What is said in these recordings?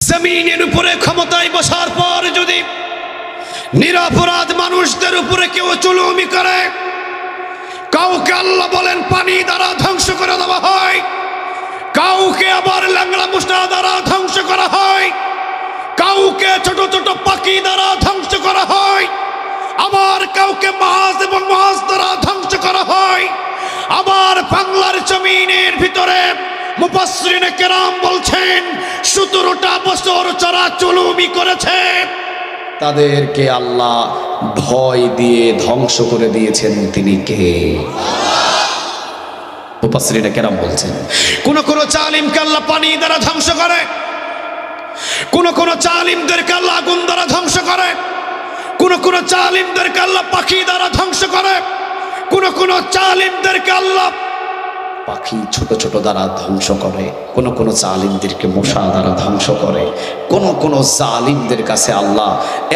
জমিনের উপরে ক্ষমতায় বসার পর যদি নিরপরাধ মানুষদের উপরে কেউ জুলুমি করে, কাউকে আল্লাহ বলেন পানি দ্বারা ধ্বংস করে দেওয়া হয়, কাউকে আবার ল্যাংড়া মুষ্টা দ্বারা ধ্বংস করা হয়, কাউকে ছোট ছোট পাখি দ্বারা ধ্বংস করা হয়, আবার কাউকে মাছ এবং মাছ দ্বারা ধ্বংস করা হয়। আবার বাংলার জমিনের ভিতরে মুফাসসিরিনে কেরাম বলছেন 17টা বছর যারা জুলুমি করেছে তাদেরকে আল্লাহ ভয় দিয়ে ধ্বংস করে দিয়েছেন। তিনি কে? মুফাসসিরিনে কেরাম বলছেন কোন কোন জালিমকে আল্লাহ পানি দ্বারা ধ্বংস করে, কোন কোন জালিমদেরকে আল্লাহ আগুন দ্বারা ধ্বংস করে, কোন কোন জালিমদেরকে আল্লাহ পাখি দ্বারা ধ্বংস করে, কোন কোন জালিমদেরকে আল্লাহ পাখি ছোট ছোট দ্বারা ধ্বংস করে, কোন কোন জালিমদেরকে মশা দ্বারা ধ্বংস করে, কোন কোন জালিমদের কাছে আল্লাহ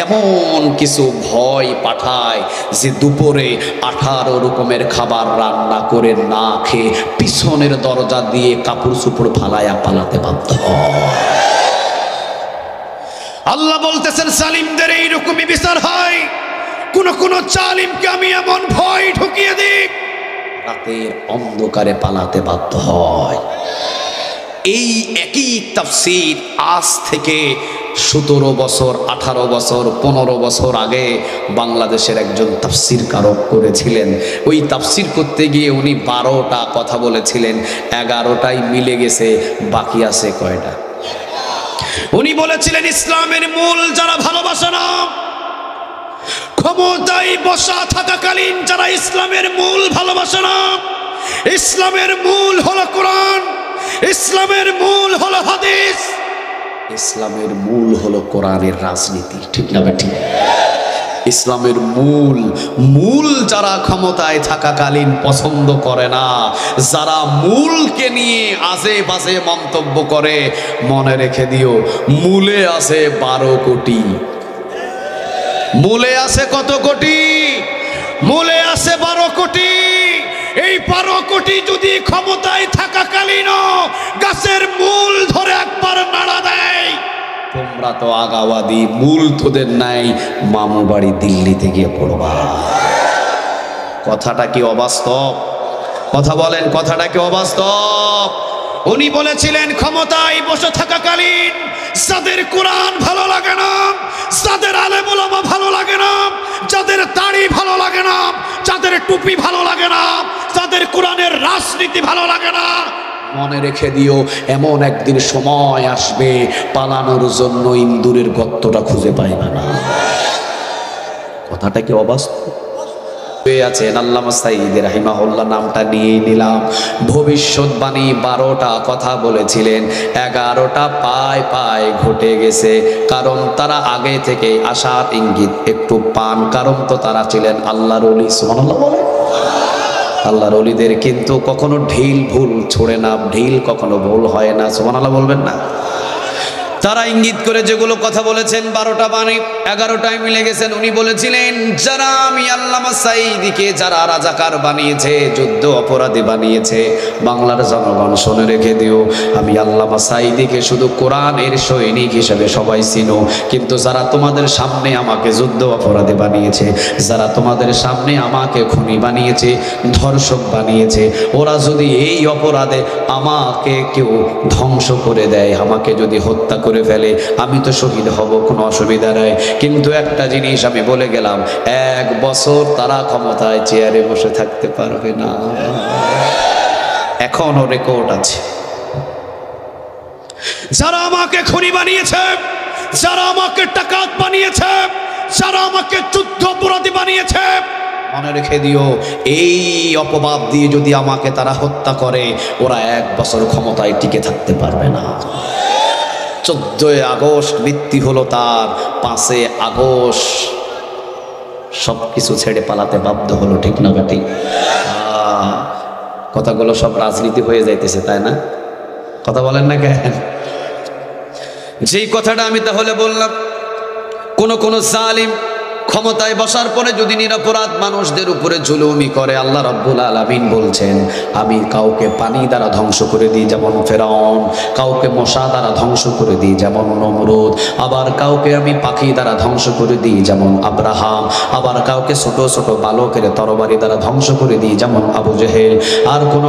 এমন কিছু ভয় পাঠায় যে দুপুরে 18 রকমের খাবার রান্না করে না খেয়ে পিছনের দরজা দিয়ে কাপড় চোপড় ফালায়া পালাতে বাধ্য হয়। আল্লাহ বলতেছেন জালিমদের এইরকমই বিচার হয়। কোন কোন জালিমকে আমি এমন ভয় ঢুকিয়ে দিই রাতের অন্ধকারে পালাতে বাধ্য হয়। এই একই তাফসীর আজ থেকে 17 বছর 18 বছর 15 বছর আগে বাংলাদেশের একজন তাফসীর কারক করেছিলেন। ওই তাফসীর করতে গিয়ে উনি 12টা কথা বলেছিলেন, 11টাই মিলে গেছে, বাকি আছে কয়টা? উনি বলেছিলেন ইসলামের মূল যারা ভালোবাসে না, ক্ষমতায় বসা থাকাকালীন যারা ইসলামের মূল ভালোবাসে না, ইসলামের মূল হলো কোরআন, ইসলামের মূল হলো হাদিস, ইসলামের মূল হলো কোরআনের রাজনীতি। ঠিক না ঠিক? ইসলামের মূল যারা ক্ষমতায় থাকাকালীন পছন্দ করে না, যারা মূলকে নিয়ে আজে বাজে মন্তব্য করে, মনে রেখে দিও মূলে আছে 12 কোটি। মূলে আছে কত কোটি? মূলে আছে 12 কোটি। এই 12 কোটি যদি ক্ষমতায় থাকাকালীন গাছের মূল ধরে একবার নাড়া দেয়, তোমরা তো আগাওয়াদি, মূল তোদের নাই, মামু বাড়ি দিল্লিতে গিয়ে পড়বা। কথাটা কি অবাস্তব? কথা বলেন, কথাটা কি অবাস্তব? উনি বলেছিলেন ক্ষমতায় বসে থাকাকালীন যাদের কোরআন ভালো লাগে না, যাদের আলেম ওলামা ভালো লাগে না, যাদের দাড়ি ভালো লাগে না, যাদের টুপি ভালো লাগে না, যাদের কোরআনের রাজনীতি ভালো লাগে না, মনে রেখে দিও এমন একদিন সময় আসবে পালানোর জন্য ইন্দুরের গর্তটা খুঁজে পাইবে না। কথাটা কি অবাস্তব? আছেন আল্লামা সাঈদী রাহিমাহুল্লাহ, নামটা নিয়েই নিলাম। ভবিষ্যৎবাণী 12টা কথা বলেছিলেন, 11টা পায় পায় ঘটে গেছে। কারণ তারা আগে থেকে আশার ইঙ্গিত একটু পান, কারণ তো তারা ছিলেন আল্লাহর ওলি। সুবহানাল্লাহ বলেন। আল্লাহর ওলিদের কিন্তু কখনো ঢিল ভুল ছোড়ে না, ঢিল কখনো ভুল হয় না। সুবহানাল্লাহ বলবেন না? তারা ইঙ্গিত করে যেগুলো কথা বলেছেন 12টা বাণী 11টায় মিলে গেছেন। উনি বলেছিলেন যারা আমি আল্লামা সাঈদীকে যারা রাজাকার বানিয়েছে, যুদ্ধ অপরাধী বানিয়েছে, বাংলার জনগণ শুনে রেখে দিও, আমি আল্লামা সাঈদীকে শুধু কোরআনের সৈনিক হিসেবে সবাই চিনো, কিন্তু যারা তোমাদের সামনে আমাকে যুদ্ধ অপরাধী বানিয়েছে, যারা তোমাদের সামনে আমাকে খুনি বানিয়েছে, ধর্ষক বানিয়েছে, ওরা যদি এই অপরাধে আমাকে কেউ ধ্বংস করে দেয়, আমাকে যদি হত্যা করে ফেলে, আমি তো শহীদ হব, কোনো অসুবিধা নাই। কিন্তু একটা জিনিস আমি বলে গেলাম, 1 বছর তারা ক্ষমতায় চেয়ারে বসে থাকতে পারবে না। এখনো রেকর্ড আছে। যারা আমাকে খুনি বানিয়েছে, যারা আমাকে ডাকাত বানিয়েছে, যারা আমাকে যুদ্ধ অপরাধী বানিয়েছে, মনে রেখে দিও এই অপবাদ দিয়ে যদি আমাকে তারা হত্যা করে, ওরা 1 বছর ক্ষমতায় টিকে থাকতে পারবে না। 14 আগস্ট মৃত্যু হলো তার, 5 আগস্ট সবকিছু ছেড়ে পালাতে বাধ্য হলো। ঠিক না বেটি? কথাগুলো সব রাজনীতি হয়ে যাইতেছে, তাই না? কথা বলেন না কেন? যেই কথাটা আমি তাহলে বললাম, কোন জালিম ক্ষমতায় বসার পরে যদি নিরপরাধ মানুষদের উপরে জুলুমি করে, আল্লাহ রাব্বুল আলামিন বলছেন আমি কাউকে পানি দ্বারা ধ্বংস করে দিই যেমন ফেরাউন, কাউকে মশা দ্বারা ধ্বংস করে দিই যেমন নমরুদ, আবার কাউকে আমি পাখি দ্বারা ধ্বংস করে দিই যেমন আব্রাহাম, আবার কাউকে ছোট ছোট বালকের তরবারি দ্বারা ধ্বংস করে দিই যেমন আবু জেহেল। আর কোন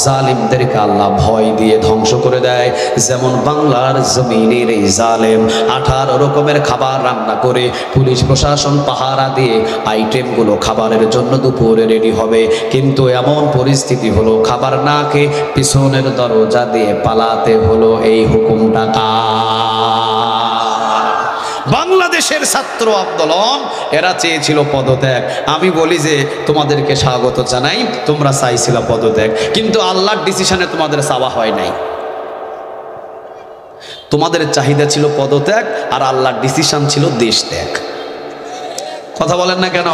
জালিমদেরকে আল্লাহ ভয় দিয়ে ধ্বংস করে দেয়, যেমন বাংলার জমিনের এই জালেম 18 রকমের খাবার রান্না করে পুলিশ প্রশাসন পাহারা দিয়ে আইটেমগুলো খাবারের জন্য দুপুরে রেডি হবে, কিন্তু এমন পরিস্থিতি হলো খাবার না খেয়ে পিছনের দরজা দিয়ে পালাতে হলো। এই হুকুমটা বাংলাদেশের ছাত্র আন্দোলন এরা চেয়েছিল পদত্যাগ। আমি বলি যে তোমাদেরকে স্বাগত জানাই, তোমরা চাইছিল পদত্যাগ, কিন্তু আল্লাহর ডিসিশনে তোমাদের চাওয়া হয় নাই। তোমাদের চাহিদা ছিল পদত্যাগ আর আল্লাহর ডিসিশন ছিল দেশ ত্যাগ। কথা বলেন না কেন?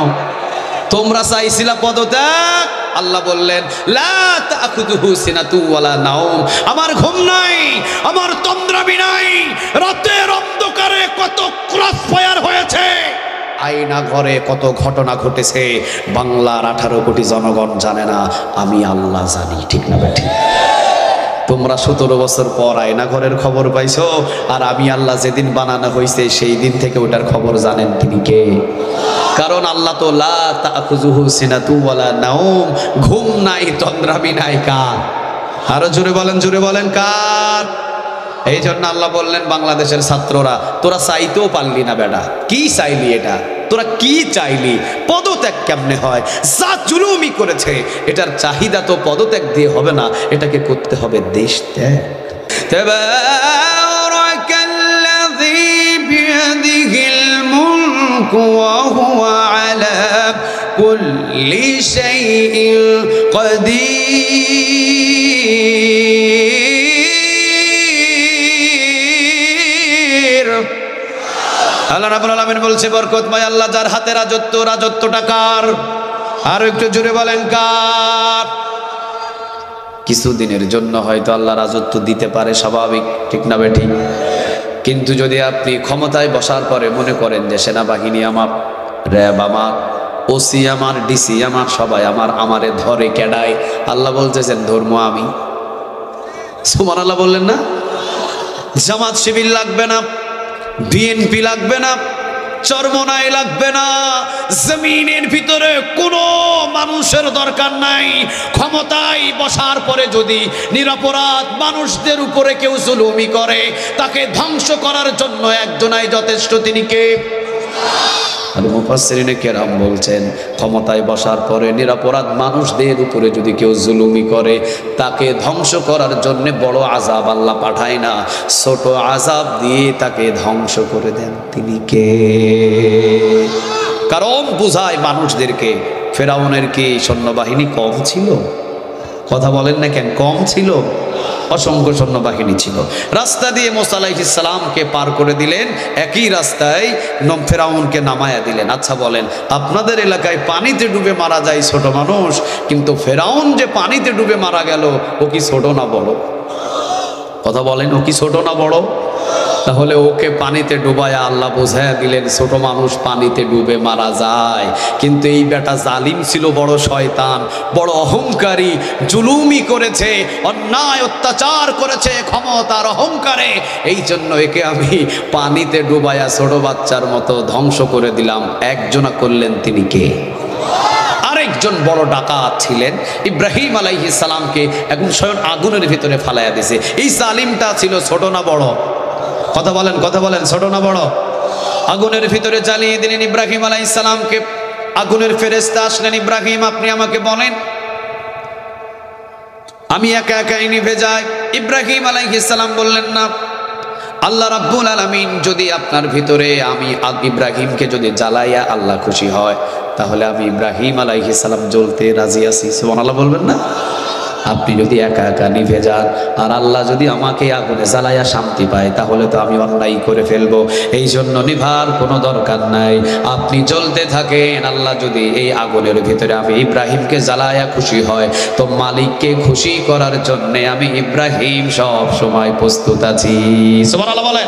তোমরা চাইছিলা পদত্যাগ, আল্লাহ বললেন লা তাখুযুহু সিনাতু ওয়ালা নাওম, আমার ঘুম নাই, আমার তন্দ্রামি নাই। রাতের অন্ধকারে কত ক্রস ফায়ার হয়েছে, আয়না ঘরে কত ঘটনা ঘটেছে, বাংলার 18 কোটি জনগণ জানে না, আমি আল্লাহ জানি। ঠিক না বেঠিক? তোমরা 17 বছর পর আয়না ঘরের খবর পাইছো, আর আমি আল্লাহ যেদিন বানানো হয়েছে সেই দিন থেকে ওটার খবর জানেন তিনি কে? কারণ আল্লাহ তো লা তাখুযুহু সিনাতু ওয়ালা নাওম, ঘুম নাই তন্দ্রামি নাই। কার? আরো জোরে বলেন, জোরে বলেন কার? এই জন্য আল্লাহ বললেন বাংলাদেশের ছাত্ররা তোরা চাইতেও পারলি না বেটা। কি চাইলি এটা? তোরা কি চাইলি? পদত্যাগ কেমনে হয়? যা জুলুমি করেছে এটার চাহিদা তো পদত্যাগ দিয়ে হবে না, এটাকে করতে হবে দেশ ত্যাগ। তাবারাকাল্লাযী বিয়াদিহিল মুলকু ওয়া হুয়া আলা কুল্লি শাইইন কাদির। আল্লাহ রাব্বুল আলামিন বলছে বরকতময় আল্লাহ যার হাতে রাজত্ব, রাজত্বটা কার? আরো একটু জোরে বলেন কার? কিছুদিনের জন্য হয়তো আল্লাহ রাজত্ব দিতে পারে, স্বাভাবিক। ঠিক না বেঠিক? কিন্তু যদি আপনি ক্ষমতায় বসার পরে মনে করেন যে সেনাবাহিনী আমার, র্যাব আমার, ওসি আমার, ডিসি আমার, সবাই আমার, আমারে ধরে কেডায়, আল্লাহ বলতেছেন ধর্ম আমি। সুবহানাল্লাহ বললেন না? জামাত শিবির লাগবে না, বিএনপি লাগবে না, চরমনাই লাগবে না, জমিনের ভিতরে কোনো মানুষের দরকার নাই। ক্ষমতায় বসার পরে যদি নিরপরাধ মানুষদের উপরে কেউ জুলুমি করে, তাকে ধ্বংস করার জন্য একজনাই যথেষ্ট, তিনি কে? আর মুফাসসিরিনে কেরাম বলছেন ক্ষমতায় বসার পরে নিরপরাধ মানুষদের উপরে যদি কেউ জুলুমি করে, তাকে ধ্বংস করার জন্য বড় আযাব আল্লাহ পাঠায় না, ছোট আযাব দিয়ে তাকে ধ্বংস করে দেন। তিনি কে? কারণ বুঝায় মানুষদেরকে ফেরাউনের কি সৈন্যবাহিনী কম ছিল? কথা বলেন না কেন? কম ছিল, অসংখ্য সৈন্যবাহিনী ছিল। রাস্তা দিয়ে মুসা আলাইহিস সালামকে পার করে দিলেন, একই রাস্তায় ফেরাউনকে নামায়া দিলেন। আচ্ছা বলেন, আপনাদের এলাকায় পানিতে ডুবে মারা যায় ছোট মানুষ, কিন্তু ফেরাউন যে পানিতে ডুবে মারা গেল, ও কি ছোট না বড়? কথা বলেন, ও কি ছোট না বড়? তাহলে ওকে পানিতে ডুবায়া আল্লাহ বোঝায়া দিলেন ছোট মানুষ পানিতে ডুবে মারা যায়। কিন্তু এই বেটা জালিম ছিল, বড় শয়তান, বড় অহংকারী, জুলুমি করেছে, অন্যায় অত্যাচার করেছে ক্ষমতার অহংকারে। এই জন্য একে আমি পানিতে ডুবায়া ছোট বাচ্চার মতো ধ্বংস করে দিলাম। একজনা করলেন, তিনি কে? আরেকজন বড় ডাকাত ছিলেন, ইব্রাহিম আলাইহিস সালামকে এখন স্বয়ং আগুনের ভিতরে ফালাইয়া দিয়েছে। এই জালিমটা ছিল ছোট না বড়? কথা বলেন, কথা বলেন, ছোট না বড়? আগুনের ভিতরে জ্বালিয়ে দিলেন ইব্রাহিম আলাইহিস সালামকে। আগুনের ফেরেশতা আসলেন, ইব্রাহিম আপনি আমাকে বলেন, আমি একা একাই নিভে যাই। ইব্রাহিম আলাইহিস সালাম বললেন না, আল্লাহ রাব্বুল আলামিন যদি আপনার ভিতরে আমি ইব্রাহিমকে যদি জ্বালাইয়া আল্লাহ খুশি হয়, তাহলে আমি ইব্রাহিম আলাইহিস সালাম জ্বলতে রাজি আছি। সুবহানাল্লাহ বলবেন না? আপনি যদি একা একা নিভে যান আর আল্লাহ যদি আমাকে আগুনে জ্বালাইয়া শান্তি পায়, তাহলে তো আমি অন্যায় করে ফেলবো। এই জন্য নিভার কোনো দরকার নাই, আপনি জ্বলতে থাকেন। আল্লাহ যদি এই আগুনের ভিতরে আমি ইব্রাহিমকে জ্বালাইয়া খুশি হয়, তো মালিককে খুশি করার জন্য আমি ইব্রাহিম সব সময় প্রস্তুত আছি। সুবহানাল্লাহ বলেন।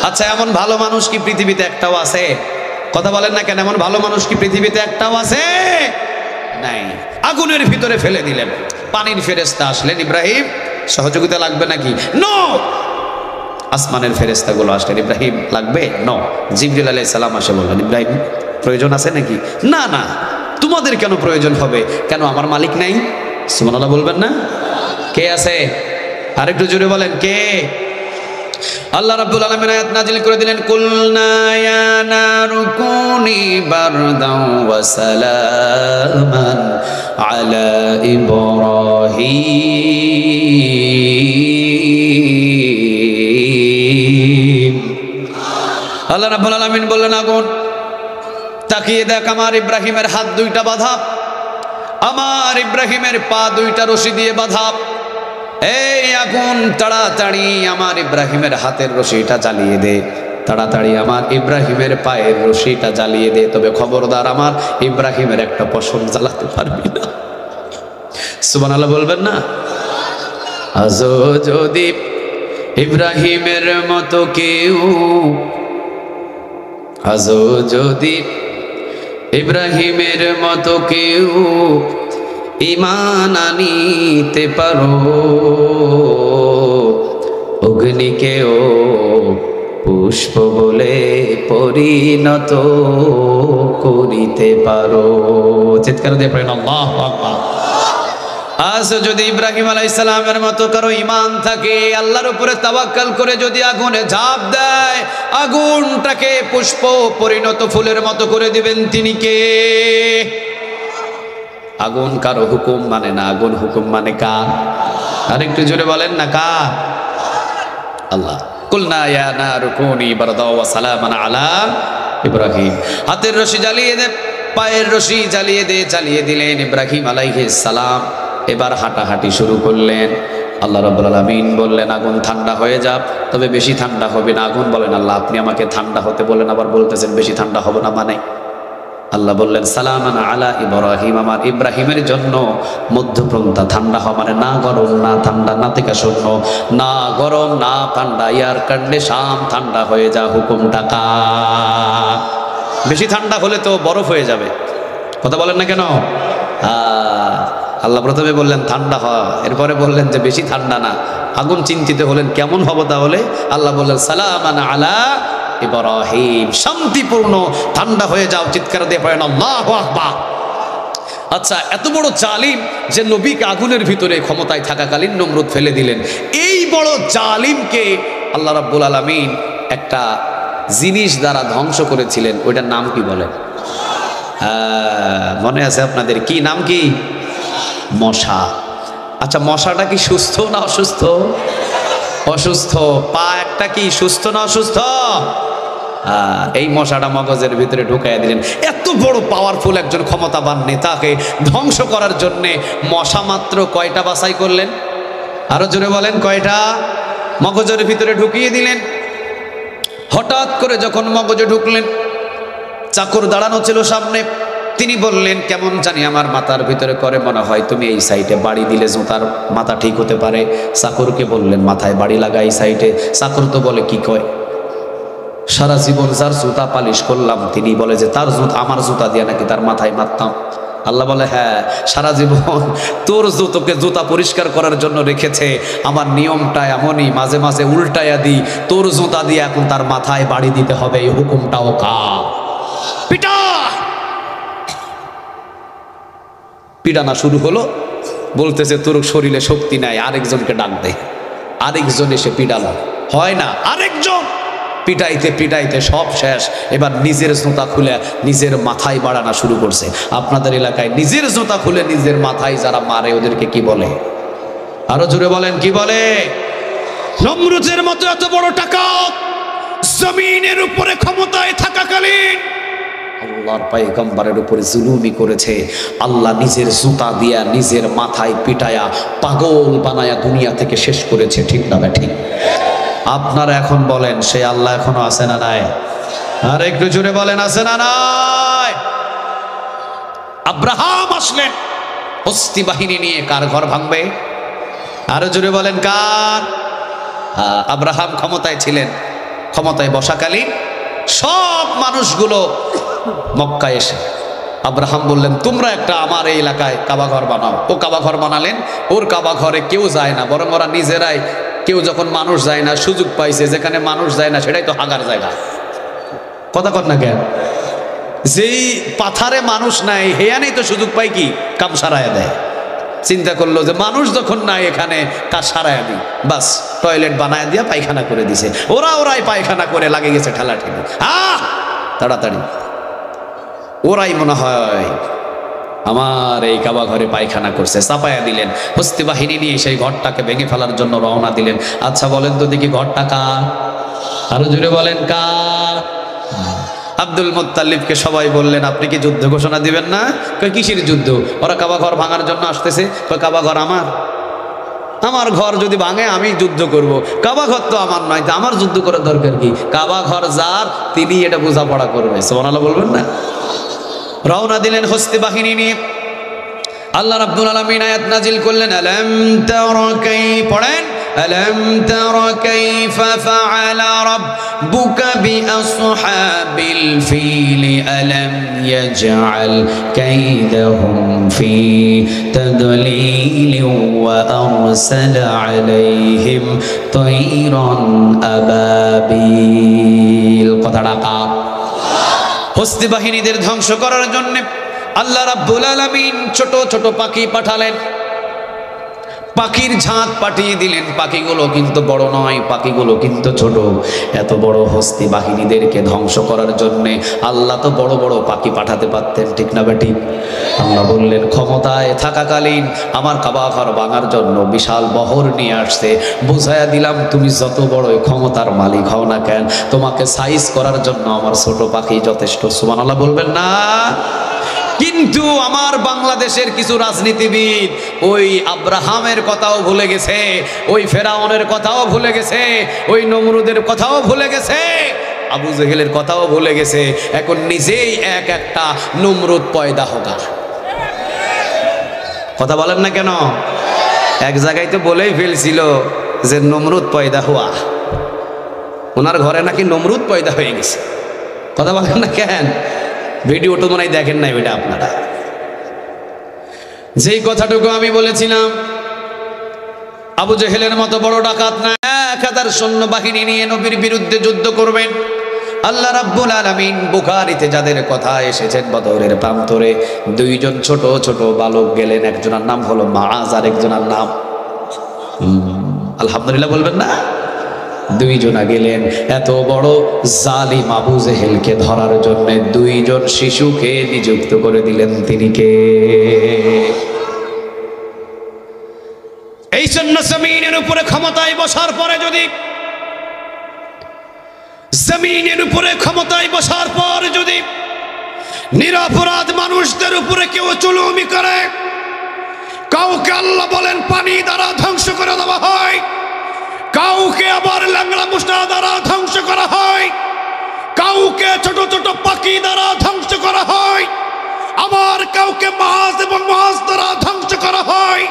আচ্ছা, এমন ভালো মানুষ কি পৃথিবীতে একটাও আছে? কথা বলেন না কেন? এমন ভালো মানুষ কি পৃথিবীতে একটাও আছে? নাই। আগুনের ভিতরে ফেলে দিলেন, পানির ফেরেশতা আসলেন, ইব্রাহিম সহযোগিতা লাগবে নাকি? নো। আসমানের ফেরেশতাগুলো আসলেন, ইব্রাহিম লাগবে? নো। জিবরিল আলাইহিস সালাম আসে বললেন, ইব্রাহিম প্রয়োজন আছে নাকি? না না, তোমাদের কেন প্রয়োজন হবে? কেন আমার মালিক নাই? সুবহানাল্লাহ বলবেন না? কে আছে? আরেকটু জোরে বলেন, কে? আল্লাহ রাব্বুল আলামিন আয়াত নাজিল করে দিলেন, কুলনা ইয়া নারু কুনি বারদাও ওয়া সালামান আলা ইব্রাহিম। আল্লাহ রাব্বুল আলামিন বললেন, আগুন তাকিয়ে দেখ, আমার ইব্রাহিমের হাত দুইটা বাঁধা, আমার ইব্রাহিমের পা দুইটা রশি দিয়ে বাঁধা। এই আগুন তাড়াতাড়ি আমার ইব্রাহিমের হাতের রশিটা জ্বালিয়ে দে, তাড়াতাড়ি আমার ইব্রাহিমের পায়ের রশিটা জ্বালিয়ে দে, তবে খবরদার আমার ইব্রাহিমের একটা পশম জ্বালাতে পারবি না। সুবহানাল্লাহ বলবেন না? আজও যদি ইব্রাহিমের মতো কেউ, আজও যদি ইব্রাহিমের মতো কেউ ঈমান আনিতে পারো, অগ্নিকেও পুষ্প বলে পরিণত করিতে পারো। চিৎকার দিয়ে পড়েন আল্লাহু আকবার। আজ যদি ইব্রাহিম আলাইহিস সালামের মতো কারো ঈমান থাকে, আল্লাহর উপরে তাওয়াক্কুল করে যদি আগুনে ঝাঁপ দেয়, আগুনটাকে পুষ্প পরিণত ফুলের মতো করে দিবেন তিনি কে? আগুন কারো হুকুম মানে না, আগুন হুকুম মানে কার? আরেকটু জোরে বলেন না, কার? আল্লাহ। কুলনা ইয়া নারু কুনি বারদাও ওয়া সালামান আলা ইব্রাহিম। হাতের রশি জ্বালিয়ে দে, পায়ের রশি জ্বালিয়ে দে। জ্বালিয়ে দিলেন ইব্রাহিম আলাইহিস সালাম। এবার হাঁটাহাঁটি শুরু করলেন। আল্লাহ রাব্বুল আলামিন বললেন, আগুন ঠান্ডা হয়ে যাক, তবে বেশি ঠান্ডা হবে না। আগুন বলেন, আল্লাহ আপনি আমাকে ঠান্ডা হতে বলেন, আবার বলতেছেন বেশি ঠান্ডা হবে না মানে? আল্লাহ বললেন, সালামান আলা ইব্রাহিম, আমার ইব্রাহিমের জন্য মধ্যপ্রান্তা ঠান্ডা হওয়া মানে না গরম না ঠান্ডা, না থেকে শূন্য, না গরম না ঠান্ডা, এয়ার কন্ডিশন ঠান্ডা হয়ে যা। হুকুমটা কার? বেশি ঠান্ডা হলে তো বরফ হয়ে যাবে। কথা বলেন না কেন? আল্লাহ প্রথমে বললেন ঠান্ডা হ, এরপরে বললেন যে বেশি ঠান্ডা না। আগুন চিন্তিত হলেন কেমন হবো তাহলে? আল্লাহ বললেন, সালামান আলা ইব্রাহিম, শান্তিপূর্ণ ঠান্ডা হয়ে যাও। চিৎকার দিয়ে পড়েন আল্লাহু আকবার। আচ্ছা, এত বড় জালিম যে নবীকে আগুনের ভিতরে ক্ষমতায় থাকাকালীন নমরুদ ফেলে দিলেন, এই বড় জালিমকে আল্লাহ রাব্বুল আলামিন একটা জিনিস দ্বারা ধ্বংস করেছিলেন। ওইটার নাম কি বলেন? মনে আছে আপনাদের? কি নাম? কি? মশা। আচ্ছা, মশাটা কি সুস্থ না অসুস্থ? অসুস্থ। পা একটা কি সুস্থ না অসুস্থ? এই মশাটা মগজের ভিতরে ঢুকাইয়া দিলেন। এত বড় পাওয়ারফুল একজন ক্ষমতাবান নেতাকে ধ্বংস করার জন্যে মশা মাত্র কয়টা বাছাই করলেন? আরো জোরে বলেন, কয়টা? মগজের ভিতরে ঢুকিয়ে দিলেন। হঠাৎ করে যখন মগজে ঢুকলেন, চাকর দাঁড়ানো ছিল সামনে। তিনি বললেন, কেমন জানি আমার মাথার ভিতরে করে মনে হয়, তুমি এই সাইডে বাড়ি দিলে জুতার মাথা ঠিক হতে পারে। চাকরকে বললেন, মাথায় বাড়ি লাগা এই সাইডে। চাকর তো বলে, কি কয়? সারা জীবন যার জুতা পালিশ করলাম, তিনি বলে যে তার জুতা, আমার জুতা দিয়ে নাকি তার মাথায় মারতাম। আল্লাহ বলে, হ্যাঁ, সারা জীবন তোর জুতোকে জুতা পরিষ্কার করার জন্য রেখেছে। আমার নিয়মটা এমনই, মাঝে মাঝে উল্টায়া দিই, তোর জুতা দিয়ে এখন তার মাথায় বাড়ি দিতে হবে। এই হুকুমটাও কার? পিটা। পিটানা শুরু হলো। বলতেছে, তোর শরীরে শক্তি নাই, আরেকজনকে ডাক দে। আরেকজন এসে পিটালো, হয় না। আরেকজন পিটাইতে পিটাইতে সব শেষ। এবার নিজের জুতা খুলে নিজের মাথায় বাড়ানো শুরু করছে। আপনাদের এলাকায় নিজের জুতা খুলে নিজের মাথায় যারা মারে ওদেরকে কি বলে? আরো জোরে বলেন, কি বলে? নমরুদের মতো এত বড় ডাকাত জমিনের উপরে ক্ষমতায় থাকাকালীন আল্লাহর পয়গম্বরের উপরে জুলুমি করেছে। আল্লাহ নিজের জুতা দিয়া নিজের মাথায় পিটায়া পাগল বানায়া দুনিয়া থেকে শেষ করেছে। ঠিক না ঠিক? আপনারা এখন বলেন, সে আল্লাহ এখনো আছে না নাই? আর একটু জোরে বলেন, আছে না নাই? আব্রাহাম আসলেন হস্তি বাহিনী নিয়ে, কার ঘর ভাঙবে? আরো জোরে বলেন, কার? আব্রাহাম ক্ষমতায় ছিলেন। ক্ষমতায় বসাকালীন সব মানুষগুলো মক্কায় এসে আব্রাহাম বললেন তোমরা একটা আমার এই এলাকায় কাবা ঘর বানাও। ও কাবা ঘর বানালেন। ওর কাবা ঘরে কেউ যায় না, বরং ওরা নিজেরাই, কেউ যখন মানুষ যায় না সুযোগ পাইছে, যেখানে মানুষ যায় না সেটাই তো হাগার জায়গা। কথা কর না কেন? যেই পাথারে মানুষ নাই হেয়ানেই তো সুযোগ পাই কি কাম সারায় দেয়। চিন্তা করলো যে মানুষ যখন নাই এখানে কাজ সারায় দিই, বাস টয়লেট বানায় দিয়া পায়খানা করে দিছে। ওরাই পায়খানা করে লাগে গেছে ঠেলাঠেলি, তাড়াতাড়ি ওরাই মনে হয় আমার এই কাবা ঘরে পায়খানা করছে, চাপায়া দিলেন। হস্তি বাহিনী নিয়ে সেই ঘরটাকে ভেঙে ফেলার জন্য রওনা দিলেন। আচ্ছা বলেন তো দেখি ঘরটা কার? আরো জোরে বলেন কার? আব্দুল মুত্তালিবকে সবাই বললেন আপনি কি যুদ্ধ ঘোষণা দিবেন না? কিসের যুদ্ধ? ওরা কাবা ঘর ভাঙার জন্য আসতেছে। কাবা ঘর আমার ঘর যদি ভাঙে আমি যুদ্ধ করব। কাবা ঘর তো আমার নয়, তা আমার যুদ্ধ করার দরকার কি? কাবা ঘর যার তিনি এটা বোঝাপড়া করবে। সুবহানাল্লাহ বলবেন না? রওনা দিলেন হস্তি বাহিনী নিয়ে। আল্লাহ রাব্বুল আলামিন আয়াত নাজিল করলেন আলাম তারা কাইফা, পড়েন আলাম তারা কাইফা ফাআলা রাব্বুকা বিআসহাবিল ফিল আলাম ইয়াজআল কাইদাহুম ফি তাদলিল ওয়া আরসালা আলাইহিম তায়রান আবাবিল। কথাটা কার? হস্তি বাহিনীদের ধ্বংস করার জন্য আল্লাহ রাব্বুল আলামিন ছোট ছোট পাখি পাঠালেন। পাখির ঝাঁক পাঠিয়ে দিলেন। পাখিগুলো কিন্তু বড় নয়, পাখিগুলো কিন্তু ছোট। এত বড় হস্তি বাহিনীদেরকে ধ্বংস করার জন্য আল্লাহ তো বড় বড় পাখি পাঠাতে পারতেন, ঠিক না বেটি? আল্লাহ বললেন ক্ষমতায় থাকাকালীন আমার কাবা ঘর ভাঙার জন্য বিশাল বহর নিয়ে আসছে, বুঝাইয়া দিলাম তুমি যত বড় ক্ষমতার মালিক হও না কেন, তোমাকে সাইজ করার জন্য আমার ছোট পাখি যথেষ্ট। সুবহানাল্লাহ বলবেন না? কিন্তু আমার বাংলাদেশের কিছু রাজনীতিবিদ ওই আব্রাহামের কথাও ভুলে গেছে, ওই ফেরাউনের কথাও ভুলে গেছে, ওই নমরুদের কথাও ভুলে গেছে, আবু জেহেলের কথাও ভুলে গেছে। এখন নিজেই এক একটা নমরুদ পয়দা হোগা। কথা বলেন না কেন? এক জায়গায় তো বলেই ফেলছিল যে নমরুদ পয়দা হওয়া, ওনার ঘরে নাকি নমরুদ পয়দা হয়ে গেছে। কথা বলেন না কেন? ভিডিও তো মনে হয় দেখেন নাই ওইটা আপনারা। যেই কথাটুকু আমি বলেছিলাম আবু জেহেলের মতো বড় ডাকাত না 1000 সৈন্যবাহিনী নিয়ে নবীর বিরুদ্ধে যুদ্ধ করবেন। আল্লাহ রাব্বুল আলামিন বুখারীতে যাদের কথা এসেছেন বদরের প্রান্তরে দুইজন ছোট ছোট বালক গেলেন। একজনের নাম হলো মাআজ আর একজনের নাম আলহামদুলিল্লাহ বলবেন না? দুইজনা গেলেন এত বড় জালিম আবু জেহেলকে ধরার জন্য। দুইজন শিশুকে নিযুক্ত করে দিলেন। তিনি কে? এই জন্য জমিনের উপরে ক্ষমতায় বসার পরে যদি জমিনের উপরে ক্ষমতায় বসার পর যদি নিরপরাধ মানুষদের উপরে কেউ জুলুমি করে, কাউকে আল্লাহ বলেন পানি দ্বারা ধ্বংস করে দেওয়া হয়, কাউকে আবার ল্যাংড়া মুষ্টা দ্বারা ধ্বংস করা হয়, কাউকে ছোট ছোট পাখি দ্বারা ধ্বংস করা হয়, আবার কাউকে মাছ এবং মাছ দ্বারা ধ্বংস করা হয়।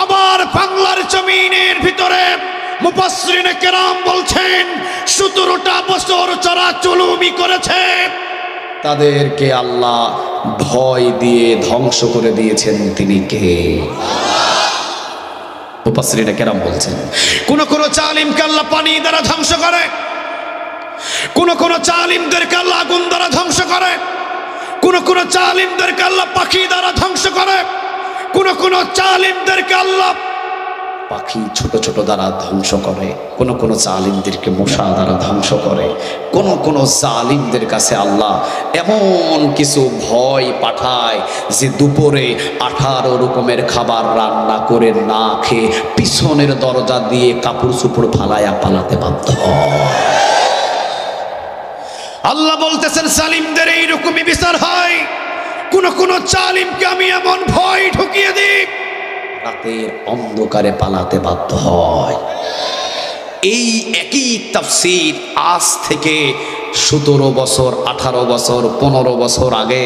আবার বাংলার জমিনের ভিতরে মুফাসসিরিনে কেরাম বলছেন 17টা বছর যারা জুলুমি করেছে তাদেরকে আল্লাহ ভয় দিয়ে ধ্বংস করে দিয়েছেন। তিনি কে? মুফাসসিরিনে কেরাম বলছেন কোন কোন জালিমকে আল্লাহ পানি দ্বারা ধ্বংস করে, কোন কোন জালিমদেরকে আল্লাহ আগুন দ্বারা ধ্বংস করে, কোন কোন জালিমদেরকে আল্লাহ পাখি দ্বারা ধ্বংস করে, কোন কোন জালিমদেরকে আল্লাহ পাখি ছোট ছোট দ্বারা ধ্বংস করে, কোন কোন জালিমদেরকে মশা দ্বারা ধ্বংস করে, কোন কোন জালিমদের কাছে আল্লাহ এমন কিছু ভয় পাঠায় যে দুপুরে 18 রকমের খাবার রান্না করে না খেয়ে পিছনের দরজা দিয়ে কাপড় চোপড় ফালায়া পালাতে বাধ্য হয়। আল্লাহ বলতেছেন জালিমদের এইরকমই বিচার হয়। কোন কোন জালিমকে আমি এমন ভয় ঢুকিয়ে দিই রাতের অন্ধকারে পালাতে বাধ্য হয়। এই একই তাফসীর আজ থেকে 17 বছর 18 বছর 15 বছর আগে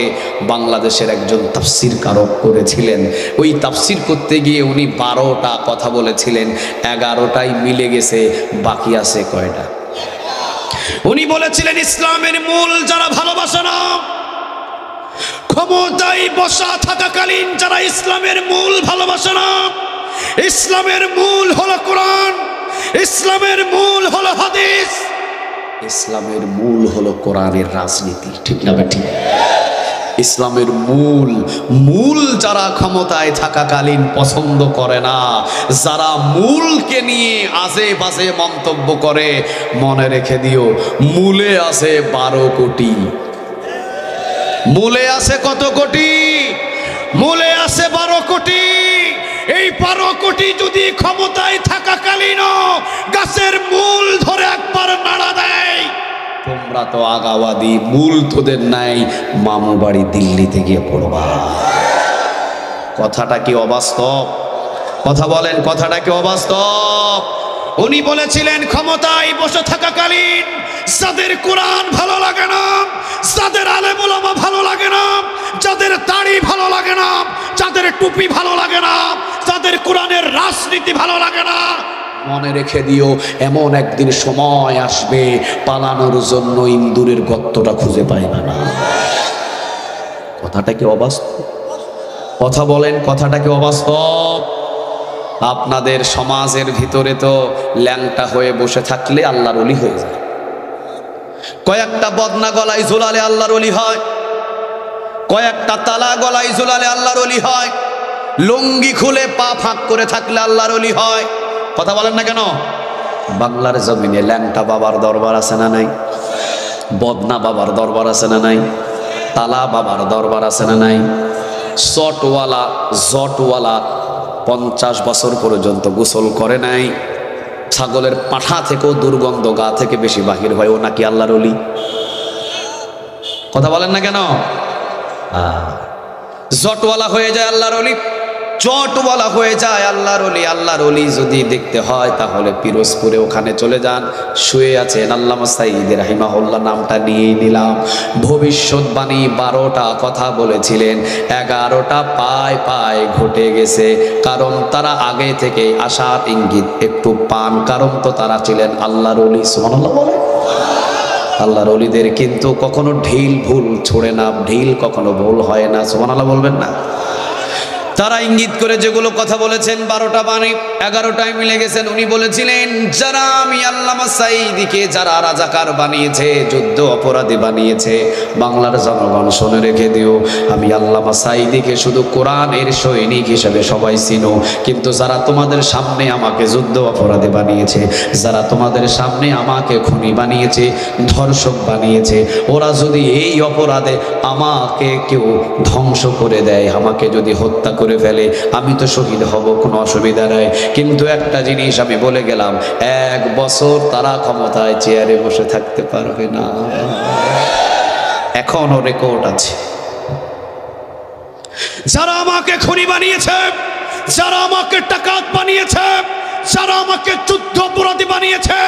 বাংলাদেশের একজন তাফসীর কারক করেছিলেন। ওই তাফসীর করতে গিয়ে উনি 12টা কথা বলেছিলেন, 11টাই মিলে গেছে, বাকি আছে কয়টা? উনি বলেছিলেন ইসলামের মূল যারা ভালোবাসে না ক্ষমতায় বসা থাকাকালীন যারা ইসলামের মূল ভালোবাসে না, ইসলামের মূল হলো কোরআন, ইসলামের মূল হলো হাদিস, ইসলামের মূল হলো কোরআনের রাজনীতি, ঠিক না ঠিক? ইসলামের মূল যারা ক্ষমতায় থাকাকালীন পছন্দ করে না, যারা মূলকে নিয়ে আজে বাজে মন্তব্য করে, মনে রেখে দিও মূলে আছে 12 কোটি। মূলে আছে কত কোটি? মূলে আছে 12 কোটি। এই 12 কোটি যদি ক্ষমতায় থাকাকালীন গাছের মূল ধরে একবার নাড়া দেয়, তোমরা তো আগাওয়াদি, মূল তোদের নাই, মামু বাড়ি দিল্লিতে গিয়ে পড়বা। কথাটা কি অবাস্তব? কথা বলেন, কথাটা কি অবাস্তব? উনি বলেছিলেন ক্ষমতায় বসে থাকাকালীন যাদের কোরআন ভালো লাগে না, যাদের আলেম ওলামা ভালো লাগে না, যাদের দাড়ি ভালো লাগে না, যাদের টুপি ভালো লাগে না, যাদের কোরআনের রাজনীতি ভালো লাগে না, মনে রেখে দিও এমন একদিন সময় আসবে পালানোর জন্য ইন্দুরের গর্তটা খুঁজে পাইবে না। কথাটা কি অবাস্তব? কথা বলেন, কথাটা কি অবাস্তব? আপনাদের সমাজের ভিতরে তো ল্যাংটা হয়ে বসে থাকলে আল্লাহর ওলি হয়ে যায়। কয়েকটা বদনা গলায় ঝুলালে আল্লাহর ওলি হয়, কয়েকটা তালা গলায় ঝুলালে আল্লাহর ওলি হয়, লুঙ্গি খুলে পা ফাঁক করে থাকলে আল্লাহর ওলি হয়। কথা বলেন না কেন? বাংলার জমিনে ল্যাংটা বাবার দরবার আছে না নাই? বদনা বাবার দরবার আছে না নাই? তালা বাবার দরবার আছে না নাই? জটওয়ালা 50 বছর পর্যন্ত গোসল করে নাই, ছাগলের পাঠা থেকেও দুর্গন্ধ গা থেকে বেশি বাহির হয়, ও নাকি আল্লাহর ওলি? কথা বলেন না কেন? জটওয়ালা হয়ে যায় আল্লাহর ওলি, চটওয়ালা হয়ে যায় আল্লাহর ওলি। আল্লাহর ওলি যদি দেখতে হয় তাহলে পিরোজপুরে ওখানে চলে যান, শুয়ে আছেন আল্লামা সাঈদী রাহিমাহুল্লাহ, নামটা নিয়েই নিলাম। ভবিষ্যৎবাণী 12টা কথা বলেছিলেন, 11টা পায় ঘটে গেছে। কারণ তারা আগে থেকে আশার ইঙ্গিত একটু পান, কারণ তো তারা ছিলেন আল্লাহর ওলি। সুবহানাল্লাহ বলে। আল্লাহর ওলিদের কিন্তু কখনো ঢিল ভুল ছোড়ে না, ঢিল কখনো ভুল হয় না। সুবহানাল্লাহ বলবেন না? তারা ইঙ্গিত করে যেগুলো কথা বলেছেন 12টা বাণী 11টায় মিলে গেছেন। উনি বলেছিলেন যারা আমি আল্লামা সাঈদীকে যারা রাজাকার বানিয়েছে, যুদ্ধ অপরাধী বানিয়েছে, বাংলার জনগণ শুনে রেখে দিও, আমি আল্লামা সাঈদীকে শুধু কোরআনের সৈনিক হিসেবে সবাই চিনো, কিন্তু যারা তোমাদের সামনে আমাকে যুদ্ধ অপরাধী বানিয়েছে, যারা তোমাদের সামনে আমাকে খুনি বানিয়েছে, ধর্ষক বানিয়েছে, ওরা যদি এই অপরাধে আমাকে কেউ ধ্বংস করে দেয়, আমাকে যদি হত্যা করে ফেলে, আমি তো শহীদ হব, কোনো অসুবিধা নাই। কিন্তু একটা জিনিস আমি বলে গেলাম, 1 বছর তারা ক্ষমতায় চেয়ারে বসে থাকতে পারবে না। এখনো রেকর্ড আছে। যারা আমাকে খুনি বানিয়েছে, যারা আমাকে ডাকাত বানিয়েছে, যারা আমাকে যুদ্ধ অপরাধী বানিয়েছে,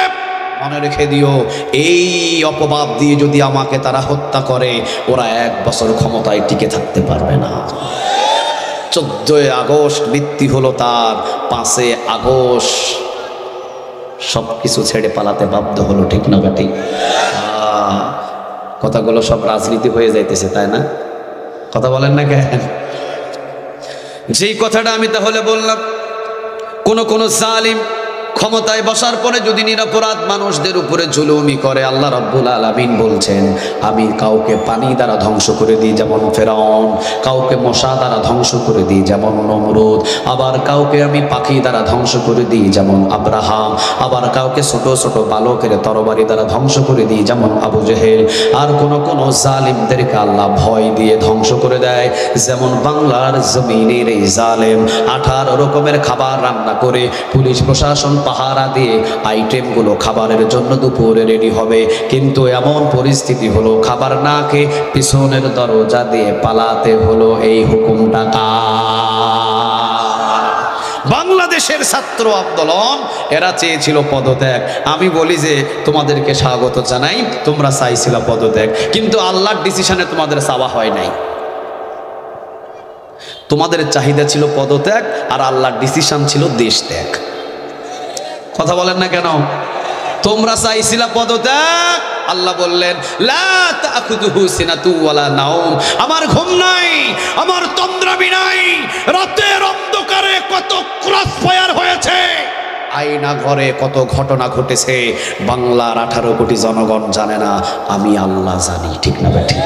মনে রেখে দিও এই অপবাদ দিয়ে যদি আমাকে তারা হত্যা করে, ওরা 1 বছর ক্ষমতায় টিকে থাকতে পারবে না। 14 আগস্ট মৃত্যু হলো তার, 5 আগস্ট সবকিছু ছেড়ে পালাতে বাধ্য হলো, ঠিক না ঠিক? কথাগুলো সব রাজনীতি হয়ে যাইতেছে, তাই না? কথা বলেন না কেন? যেই কথাটা আমি তাহলে বললাম, কোন জালিম ক্ষমতায় বসার পরে যদি নিরপরাধ মানুষদের উপরে জুলুমি করে, আল্লাহ রাব্বুল আলামিন বলছেন আমি কাউকে পানি দ্বারা ধ্বংস করে দিই যেমন ফেরাউন, কাউকে মশা দ্বারা ধ্বংস করে দিই যেমন নমরুদ, আবার কাউকে আমি পাখি দ্বারা ধ্বংস করে দিই যেমন আব্রাহাম, আবার কাউকে ছোট ছোট বালকের তরবারি দ্বারা ধ্বংস করে দিই যেমন আবু জেহেল। আর কোন জালিমদেরকে আল্লাহ ভয় দিয়ে ধ্বংস করে দেয়, যেমন বাংলার জমিনের এই জালেম 18 রকমের খাবার রান্না করে পুলিশ প্রশাসন পাহারা দিয়ে আইটেমগুলো খাবারের জন্য দুপুরে রেডি হবে, কিন্তু এমন পরিস্থিতি হলো খাবার না খেয়ে পিছনের দরজা দিয়ে পালাতে হলো। এই হুকুমটা কার? বাংলাদেশের ছাত্র আন্দোলন, এরা চেয়েছিল পদত্যাগ। আমি বলি যে তোমাদেরকে স্বাগত জানাই, তোমরা চাইছিল পদত্যাগ, কিন্তু আল্লাহর ডিসিশনে তোমাদের চাওয়া হয় নাই। তোমাদের চাহিদা ছিল পদত্যাগ, আর আল্লাহর ডিসিশন ছিল দেশ ত্যাগ। কথা বলেন না কেন? তোমরা চাইছিলা পদত্যাগ, আল্লাহ বললেন লা তাখুযুহু সিনাতু ওয়ালা নাওম, আমার ঘুম নাই, আমার তন্দ্রামি নাই। রাতের অন্ধকারে কত ক্রস ফায়ার হয়েছে, আয়না ঘরে কত ঘটনা ঘটেছে, বাংলার 18 কোটি জনগণ জানে না, আমি আল্লাহ জানি। ঠিক না বেঠিক?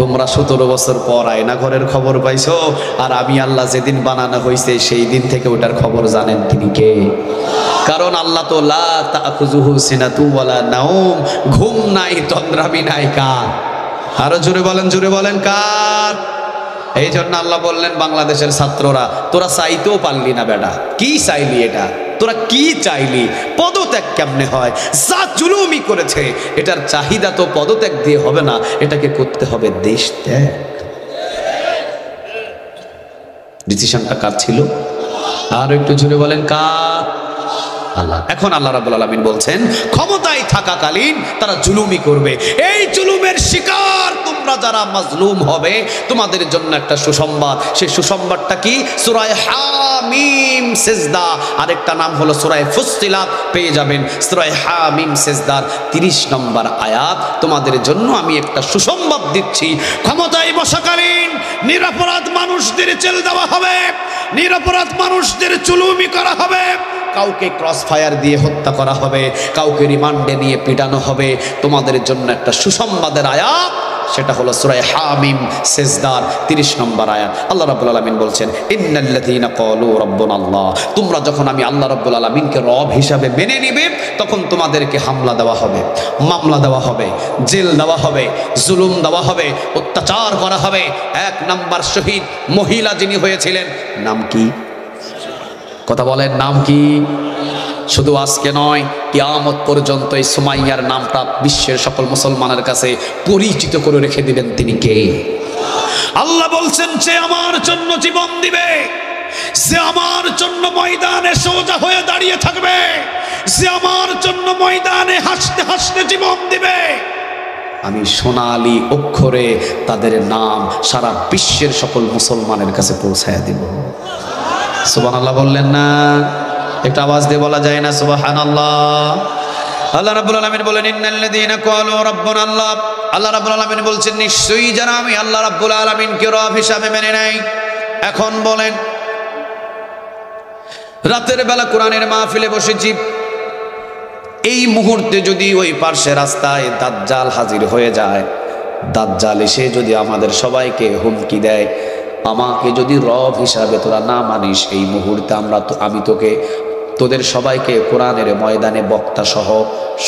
তোমরা 17 বছর পর আয়না ঘরের খবর পাইছো, আর আমি আল্লাহ যেদিন বানানো হয়েছে সেই দিন থেকে ওটার খবর জানেন তিনি কে? কারণ আল্লাহ তো লা তাখুযুহু সিনাতু ওয়ালা নাওম, ঘুম নাই তন্দ্রামি নাই। কার? আরো জোরে বলেন কার? এই জন্য আল্লাহ বললেন বাংলাদেশের ছাত্ররা, তোরা চাইতেও পারলি না বেটা, কি চাইলি এটা, তোরা কি চাইলি? পদত্যাগ কেমনে হয়? যা জুলুমি করেছে এটার চাহিদা তো পদত্যাগ দিয়ে হবে না, এটাকে করতে হবে দেশ ত্যাগ। ডিসিশনটা কার ছিল? আর একটু জোরে বলেন কার? আল্লাহ। এখন আল্লাহ রাব্বুল আলামিন বলছেন ক্ষমতায় থাকাকালীন তারা জুলুমি করবে। এই জুলুমের শিকার তোমরা যারা মাজলুম হবে, তোমাদের জন্য একটা সুসংবাদ। সেই সুসংবাদটা কি? সূরা হামিম সিজদা, আরেকটা নাম হলো সূরা ফুসসিলাত, পেয়ে যাবেন সূরা হামিম সিজদার 30 নম্বর আয়াত। তোমাদের জন্য আমি একটা সুসংবাদ দিচ্ছি। ক্ষমতায় বসাকালীন নিরপরাধ মানুষদের জেল দেওয়া হবে, নিরপরাধ মানুষদের জুলুমি করা হবে, কাউকে ক্রস ফায়ার দিয়ে হত্যা করা হবে, কাউকে রিমান্ডে নিয়ে পিটানো হবে। তোমাদের জন্য একটা সুসংবাদের আয়াত, সেটা হলো সূরা হামিম সিজদার 30 নম্বর আয়াত। আল্লাহ রাব্বুল আলামিন বলছেন ইন্নাল্লাযীনা ক্বালু রাব্বুনাল্লাহ, তোমরা যখন আমি আল্লাহ রাব্বুল আলামিনকে রব হিসাবে মেনে নিবে, তখন তোমাদেরকে হামলা দেওয়া হবে, মামলা দেওয়া হবে, জেল দেওয়া হবে, জুলুম দেওয়া হবে, অত্যাচার করা হবে। 1 নাম্বার শহীদ মহিলা যিনি হয়েছিলেন, নাম কি? কথা বলেন, নাম কি? শুধু আজকে নয়, কিয়ামত পর্যন্ত এই সুমাইয়ার নামটা বিশ্বের সকল মুসলমানের কাছে পরিচিত করে রেখে দিবেন। তিনি কে? আল্লাহ বলছেন যে আমার জন্য জীবন দিবে, যে আমার জন্য ময়দানে সোজা হয়ে দাঁড়িয়ে থাকবে, যে আমার জন্য ময়দানে হাসতে হাসতে জীবন দিবে, আমি সোনালী অক্ষরে তাদের নাম সারা বিশ্বের সকল মুসলমানের কাছে পৌঁছায় দিব। সুবহানাল্লাহ বললেন না? একটা আওয়াজ দিয়ে বলা যায় না সুবহানাল্লাহ? আল্লাহ রাব্বুল আলামিন বলেন ইন্নাল্লাযীনা ক্বালু রাব্বুনাল্লাহ, আল্লাহ রাব্বুল আলামিন বলছেন নিশ্চয়ই যারা আমি আল্লাহ রাব্বুল আলামিনকে রব হিসাবে মেনে নেয়। এখন বলেন, রাতের বেলা কোরআনের মাহফিলে বসেছি, এই মুহূর্তে যদি ওই পার্শ্বে রাস্তায় দাজ্জাল হাজির হয়ে যায়, দাজ্জাল এসে যদি আমাদের সবাইকে হুমকি দেয়, আমাকে যদি রব হিসাবে তোরা না মানিস, এই মুহূর্তে আমি তোকে, তোদের সবাইকে কোরআনের ময়দানে বক্তা সহ,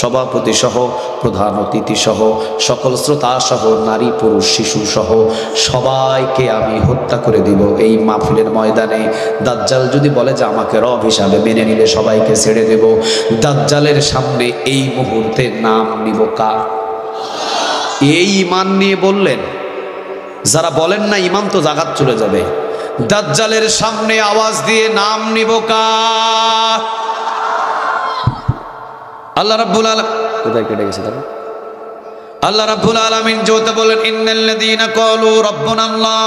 সভাপতি সহ, প্রধান অতিথি সহ, সকল শ্রোতা সহ, নারী পুরুষ শিশু সহ সবাইকে আমি হত্যা করে দিব এই মাহফিলের ময়দানে। দাজ্জাল যদি বলে যে আমাকে রব হিসাবে মেনে নিলে সবাইকে ছেড়ে দেব, দাজ্জালের সামনে এই মুহূর্তে নাম নিব কার? এই ঈমান নিয়ে বললেন, যারা বলেন না ঈমান তো জাগাত চলে যাবে, দাজ্জালের সামনে আওয়াজ দিয়ে নাম নিব কার? আল্লাহ রাব্বুল আলামিন কোথায় কেটে গেছে তাহলে? আল্লাহ রাব্বুল আলামিন যেটা বলেন ইন্নাল্লাযীনা ক্বালু রাব্বুনাল্লাহ,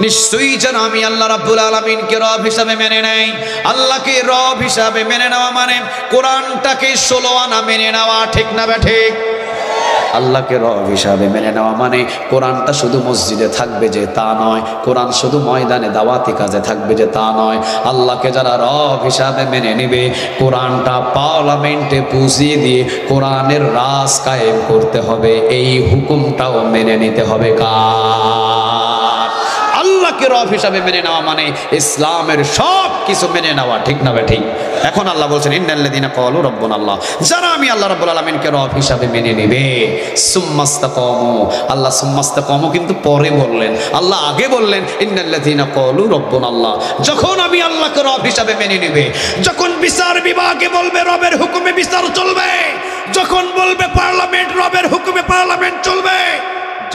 নিশ্চয়ই যেন আমি আল্লাহ রাব্বুল আলামিনকে রব হিসাবে মেনে নেই। আল্লাহকে রব হিসাবে মেনে নেওয়া মানে কোরআনটাকে 16 আনা মেনে নেওয়া। ঠিক না ঠিক? আল্লাহকে রব হিসাবে মেনে নেওয়া মানে কোরআনটা শুধু মসজিদে থাকবে যে তা নয়, কোরআন শুধু ময়দানে দাওয়াতি কাজে থাকবে যে তা নয়। আল্লাহকে যারা রব হিসাবে মেনে নিবে, কোরআনটা পার্লামেন্টে পৌঁছিয়ে দিয়ে কোরআনের রাজ কায়েম করতে হবে, এই হুকুমটাও মেনে নিতে হবে কার? আল্লাহকে রব হিসাবে মেনে নেওয়া মানে ইসলামের সব কিছু মেনে নেওয়া। ঠিক না ঠিক? এখন আল্লাহ বলছেন ইন্নাল্লাযীনা ক্বালু রাব্বুনাল্লাহ, যারা আমি আল্লাহ রাব্বুল আলামিনকে রব হিসাবে মেনে নেবে, সুম্মাস্তাকামু, আল্লাহ সুম্মাস্তাকামু কিন্তু পরে বললেন, আল্লাহ আগে বললেন ইন্নাল্লাযীনা ক্বালু রাব্বুনাল্লাহ। যখন আমি আল্লাহকে রব হিসাবে মেনে নেবে, যখন বিচার বিভাগে বলবে রবের হুকুমে বিচার চলবে, যখন বলবে পার্লামেন্ট রবের হুকুমে পার্লামেন্ট চলবে,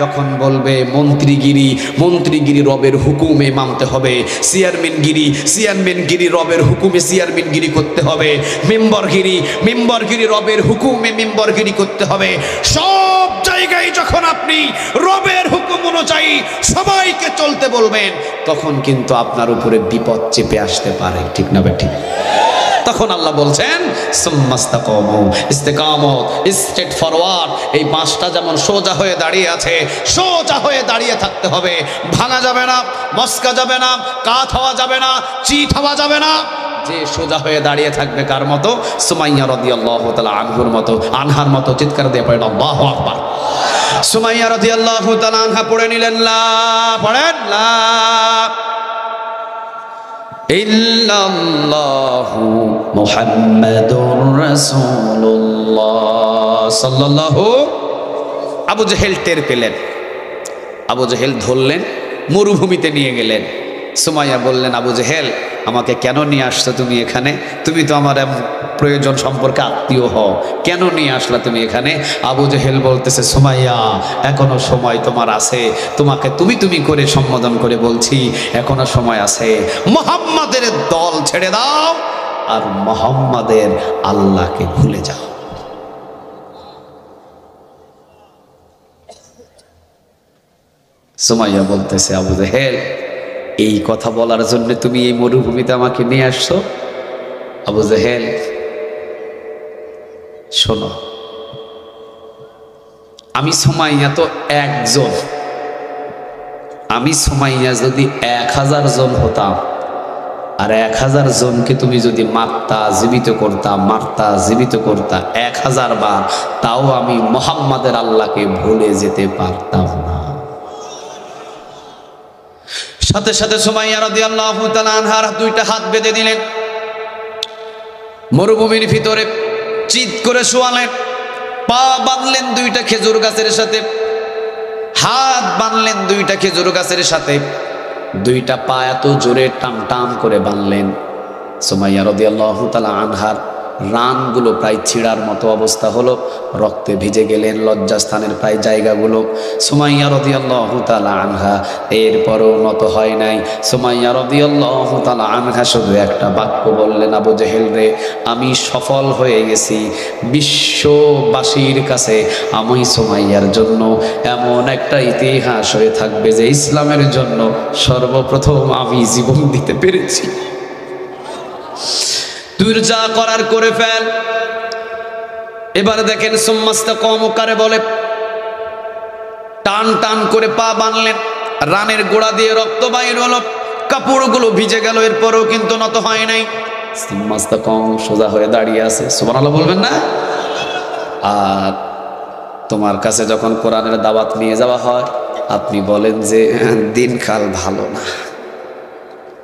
যখন বলবে মন্ত্রীগিরি রবের হুকুমে মানতে হবে, চেয়ারম্যানগিরি রবের হুকুমে চেয়ারম্যানগিরি করতে হবে, মেম্বারগিরি রবের হুকুমে মেম্বারগিরি করতে হবে, সব জায়গায় যখন আপনি রবের হুকুম অনুযায়ী সবাইকে চলতে বলবেন, তখন কিন্তু আপনার উপরে বিপদ চেপে আসতে পারে। ঠিক না ঠিক? তখন আল্লাহ বলছেন সুম্মাস্তাকামু, ইস্তিকামত, স্ট্রেট ফরওয়ার্ড। এই বাঁশটা যেমন সোজা হয়ে দাঁড়িয়ে আছে, সোজা হয়ে দাঁড়িয়ে থাকতে হবে, ভাঙা যাবে না, মস্কা যাবে না, কাত হওয়া যাবে না, চিট হওয়া যাবে না। যে সোজা হয়ে দাঁড়িয়ে থাকবে কার মতো? সুমাইয়া রাদিয়াল্লাহু তাআলা আনহার মতো। চিৎকার দিয়ে পড়েন আল্লাহু আকবার। সুমাইয়া রাদিয়াল্লাহু তাআলা আনহা পড়ে নিলেন লা, পড়েন লা ইল্লাল্লাহু মুহাম্মাদুর রাসূলুল্লাহ সাল্লাল্লাহু। আবু জেহেল টের পেলেন, আবু জেহেল ধরলেন, মরুভূমিতে নিয়ে গেলেন। সুমাইয়া বললেন, আবু জেহেল আমাকে কেন নিয়ে আসছো তুমি এখানে? তুমি তো আমার প্রয়োজন সম্পর্কে আত্মীয় হও, কেন নিয়ে আসলা তুমি এখানে? আবু জেহেল বলতেছে, সুমাইয়া এখনো সময় তোমার আছে, তোমাকে তুমি তুমি করে সম্বোধন করে বলছি, এখনো সময় আছে। মুহাম্মাদের দল ছেড়ে দাও আর মুহাম্মাদের আল্লাহকে ভুলে যাও। সুমাইয়া বলতেছে, আবু জেহেল এই কথা বলার জন্য তুমি এই মরুভূমিতে আমাকে নিয়ে আসছো? আবু জেহেল শোনো, আমি সুমাইয়া তো একজন, আমি সুমাইয়া যদি 1000 জন হতাম, আর 1000 জনকে তুমি যদি মারতা জীবিত করতা, মারতা জীবিত করতা 1000 বার, তাও আমি মুহাম্মাদের আল্লাহকে ভুলে যেতে পারতাম না। সাথে সাথে সুমাইয়া রাদিয়াল্লাহু তাআলা আনহার 2টা হাত বেঁধে দিলেন, মরুভূমির ভিতরে চিৎ করে শোয়ালেন, পা বাঁধলেন 2টা খেজুর গাছের সাথে, হাত বাঁধলেন 2টা খেজুর গাছের সাথে, 2টা পা এত জোরে টান টান করে বাঁধলেন। সুমাইয়া রাদিয়াল্লাহু তাআলা আনহার রানগুলো প্রায় ছিঁড়ার মতো অবস্থা হলো, রক্তে ভিজে গেলেন লজ্জাস্থানের প্রায় জায়গাগুলো। সুমাইয়া রাদিয়াল্লাহু তাআলা আনহা এরপরও নত হয় নাই। সুমাইয়া রাদিয়াল্লাহু তাআলা আনহা শুধু একটা বাক্য বললেন, আবু জেহেল রে, আমি সফল হয়ে গেছি। বিশ্ববাসীর কাছে আমি সুমাইয়ার জন্য এমন একটা ইতিহাস হয়ে থাকবে যে ইসলামের জন্য সর্বপ্রথম আমি জীবন দিতে পেরেছি। তুই যা করার করে ফেল। এবারে দেখেন সুম্মাস্তাকামু কারে বলে? টান টান করে পা বাঁধলেন, রানের গোড়া দিয়ে রক্ত বাইর হলো, কাপড়গুলো ভিজে গেল, এরপরও কিন্তু নত হয় নাই। সুম্মাস্তাকামু সোজা হয়ে দাঁড়িয়ে আছে। সুবহানাল্লাহ বলবেন না? আর তোমার কাছে যখন কোরআনের দাওয়াত নিয়ে যাওয়া হয়, আপনি বলেন যে দিনকাল ভালো না।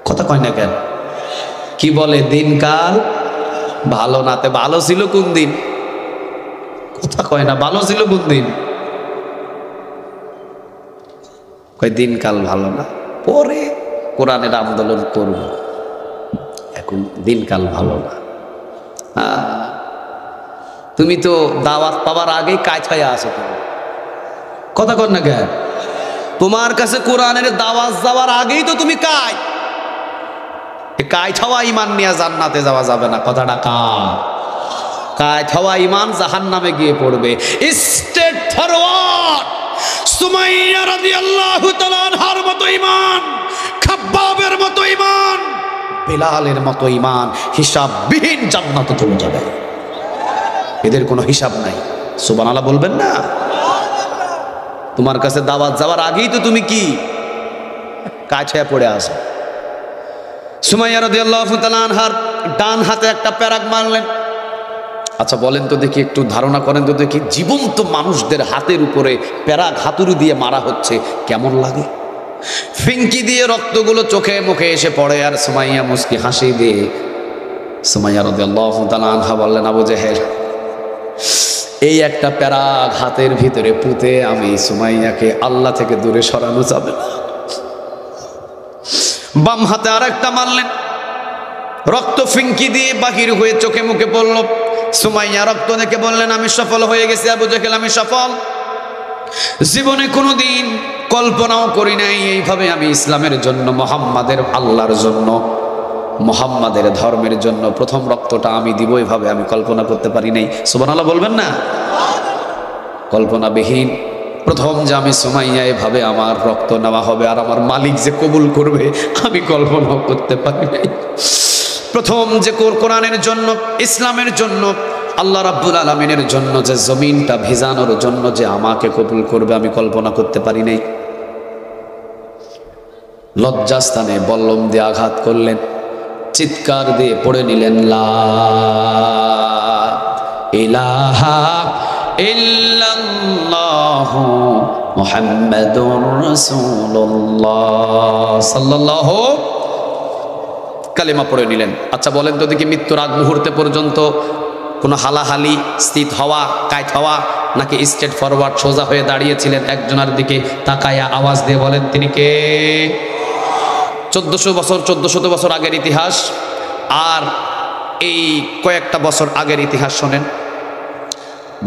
কথা কয় না কেন? কি বলে? দিনকাল ভালো না। তে ভালো ছিল কোন দিন? কথা কয় না, ভালো ছিল কোন দিন? কয় দিনকাল ভালো না, পরে কোরআনের আন্দোলন করব, এখন দিনকাল ভালো না। তুমি তো দাওয়াত পাওয়ার আগেই কাজ হয়ে আসো। তুমি কথা কর না কেন? তোমার কাছে কোরআনের দাওয়াত যাওয়ার আগেই তো তুমি কাজ হওয়া ইমান নিয়ে জান্নাতে যাওয়া যাবে না। কথাটা কাজ হওয়া ইমান জাহান্নামে গিয়ে পড়বে। স্ট্রেট ফরওয়ার্ড সুমাইয়া রাদিয়াল্লাহু তাআলা আনহার মতো ইমান, খাব্বাবের মতো ইমান, বেলালের মতো ইমান হিসাববিহীন জান্নাতে চলে যাবে। এদের কোনো হিসাব নাই। সুবহানাল্লাহ বলবেন না? তোমার কাছে দাওয়াত যাওয়ার আগেই তো তুমি কি কাজ হয়ে পড়ে আসো। সুমাইয়া রাদিয়াল্লাহু তাআলা আনহার ডান হাতে একটা প্যারাক মারলেন। আচ্ছা বলেন তো দেখি, একটু ধারণা করেন তো দেখি, জীবন্ত মানুষদের হাতের উপরে প্যারাক হাতুড়ি দিয়ে মারা হচ্ছে, কেমন লাগে? ফিঙ্কি দিয়ে রক্তগুলো চোখে মুখে এসে পড়ে, আর সুমাইয়া মুস্কি হাসি দিয়ে সুমাইয়া রাদিয়াল্লাহু তাআলা আনহা বললেন, আবু জেহেল এই একটা প্যারাক হাতের ভিতরে পুঁতে আমি সুমাইয়াকে আল্লাহ থেকে দূরে সরানো যাবে না। বাম হাতে আর একটা মারলেন, রক্ত ফিঙ্কি দিয়ে বাহির হয়ে চোখে মুখে পড়ল। সুমাইয়া রক্ত দেখে বললেন, আমি সফল হয়ে গেছি আবু জেহেল, আমি সফল। জীবনে কোনোদিন কল্পনাও করি নাই এইভাবে আমি ইসলামের জন্য, মুহাম্মাদের আল্লাহর জন্য, মুহাম্মাদের ধর্মের জন্য প্রথম রক্তটা আমি দিব, এইভাবে আমি কল্পনা করতে পারি নাই। সুবহানাল্লাহ বলবেন না? কল্পনাবিহীন প্রথম যে আমি সুমাইয়া এভাবে আমার রক্ত নেওয়া হবে আর আমার মালিক যে কবুল করবে, আমি কল্পনাও করতে পারি নাই। প্রথম যে কোরআনের জন্য, ইসলামের জন্য, আল্লাহ রাব্বুল আলামিনের জন্য যে জমিনটা ভিজানোর জন্য যে আমাকে কবুল করবে আমি কল্পনা করতে পারি নাই। লজ্জাস্থানে বল্লম দিয়ে আঘাত করলেন, চিৎকার দিয়ে পড়ে নিলেন লা ইলাহা ইল্লাল্লাহু মুহাম্মাদুর রাসূলুল্লাহ সাল্লাল্লাহু কালেমা পড়ে নিলেন। আচ্ছা বলেন তো দেখি, মৃত্যুর আগ মুহূর্তে পর্যন্ত কোনো হালাহালি, স্থিত হওয়া, কায়ত হওয়া, নাকি স্ট্রেট ফরওয়ার্ড সোজা হয়ে দাঁড়িয়েছিলেন? একজনের দিকে তাকায়া আওয়াজ দিয়ে বলেন তিনি কে? 1400 বছর আগের ইতিহাস আর এই কয়েকটা বছর আগের ইতিহাস শোনেন।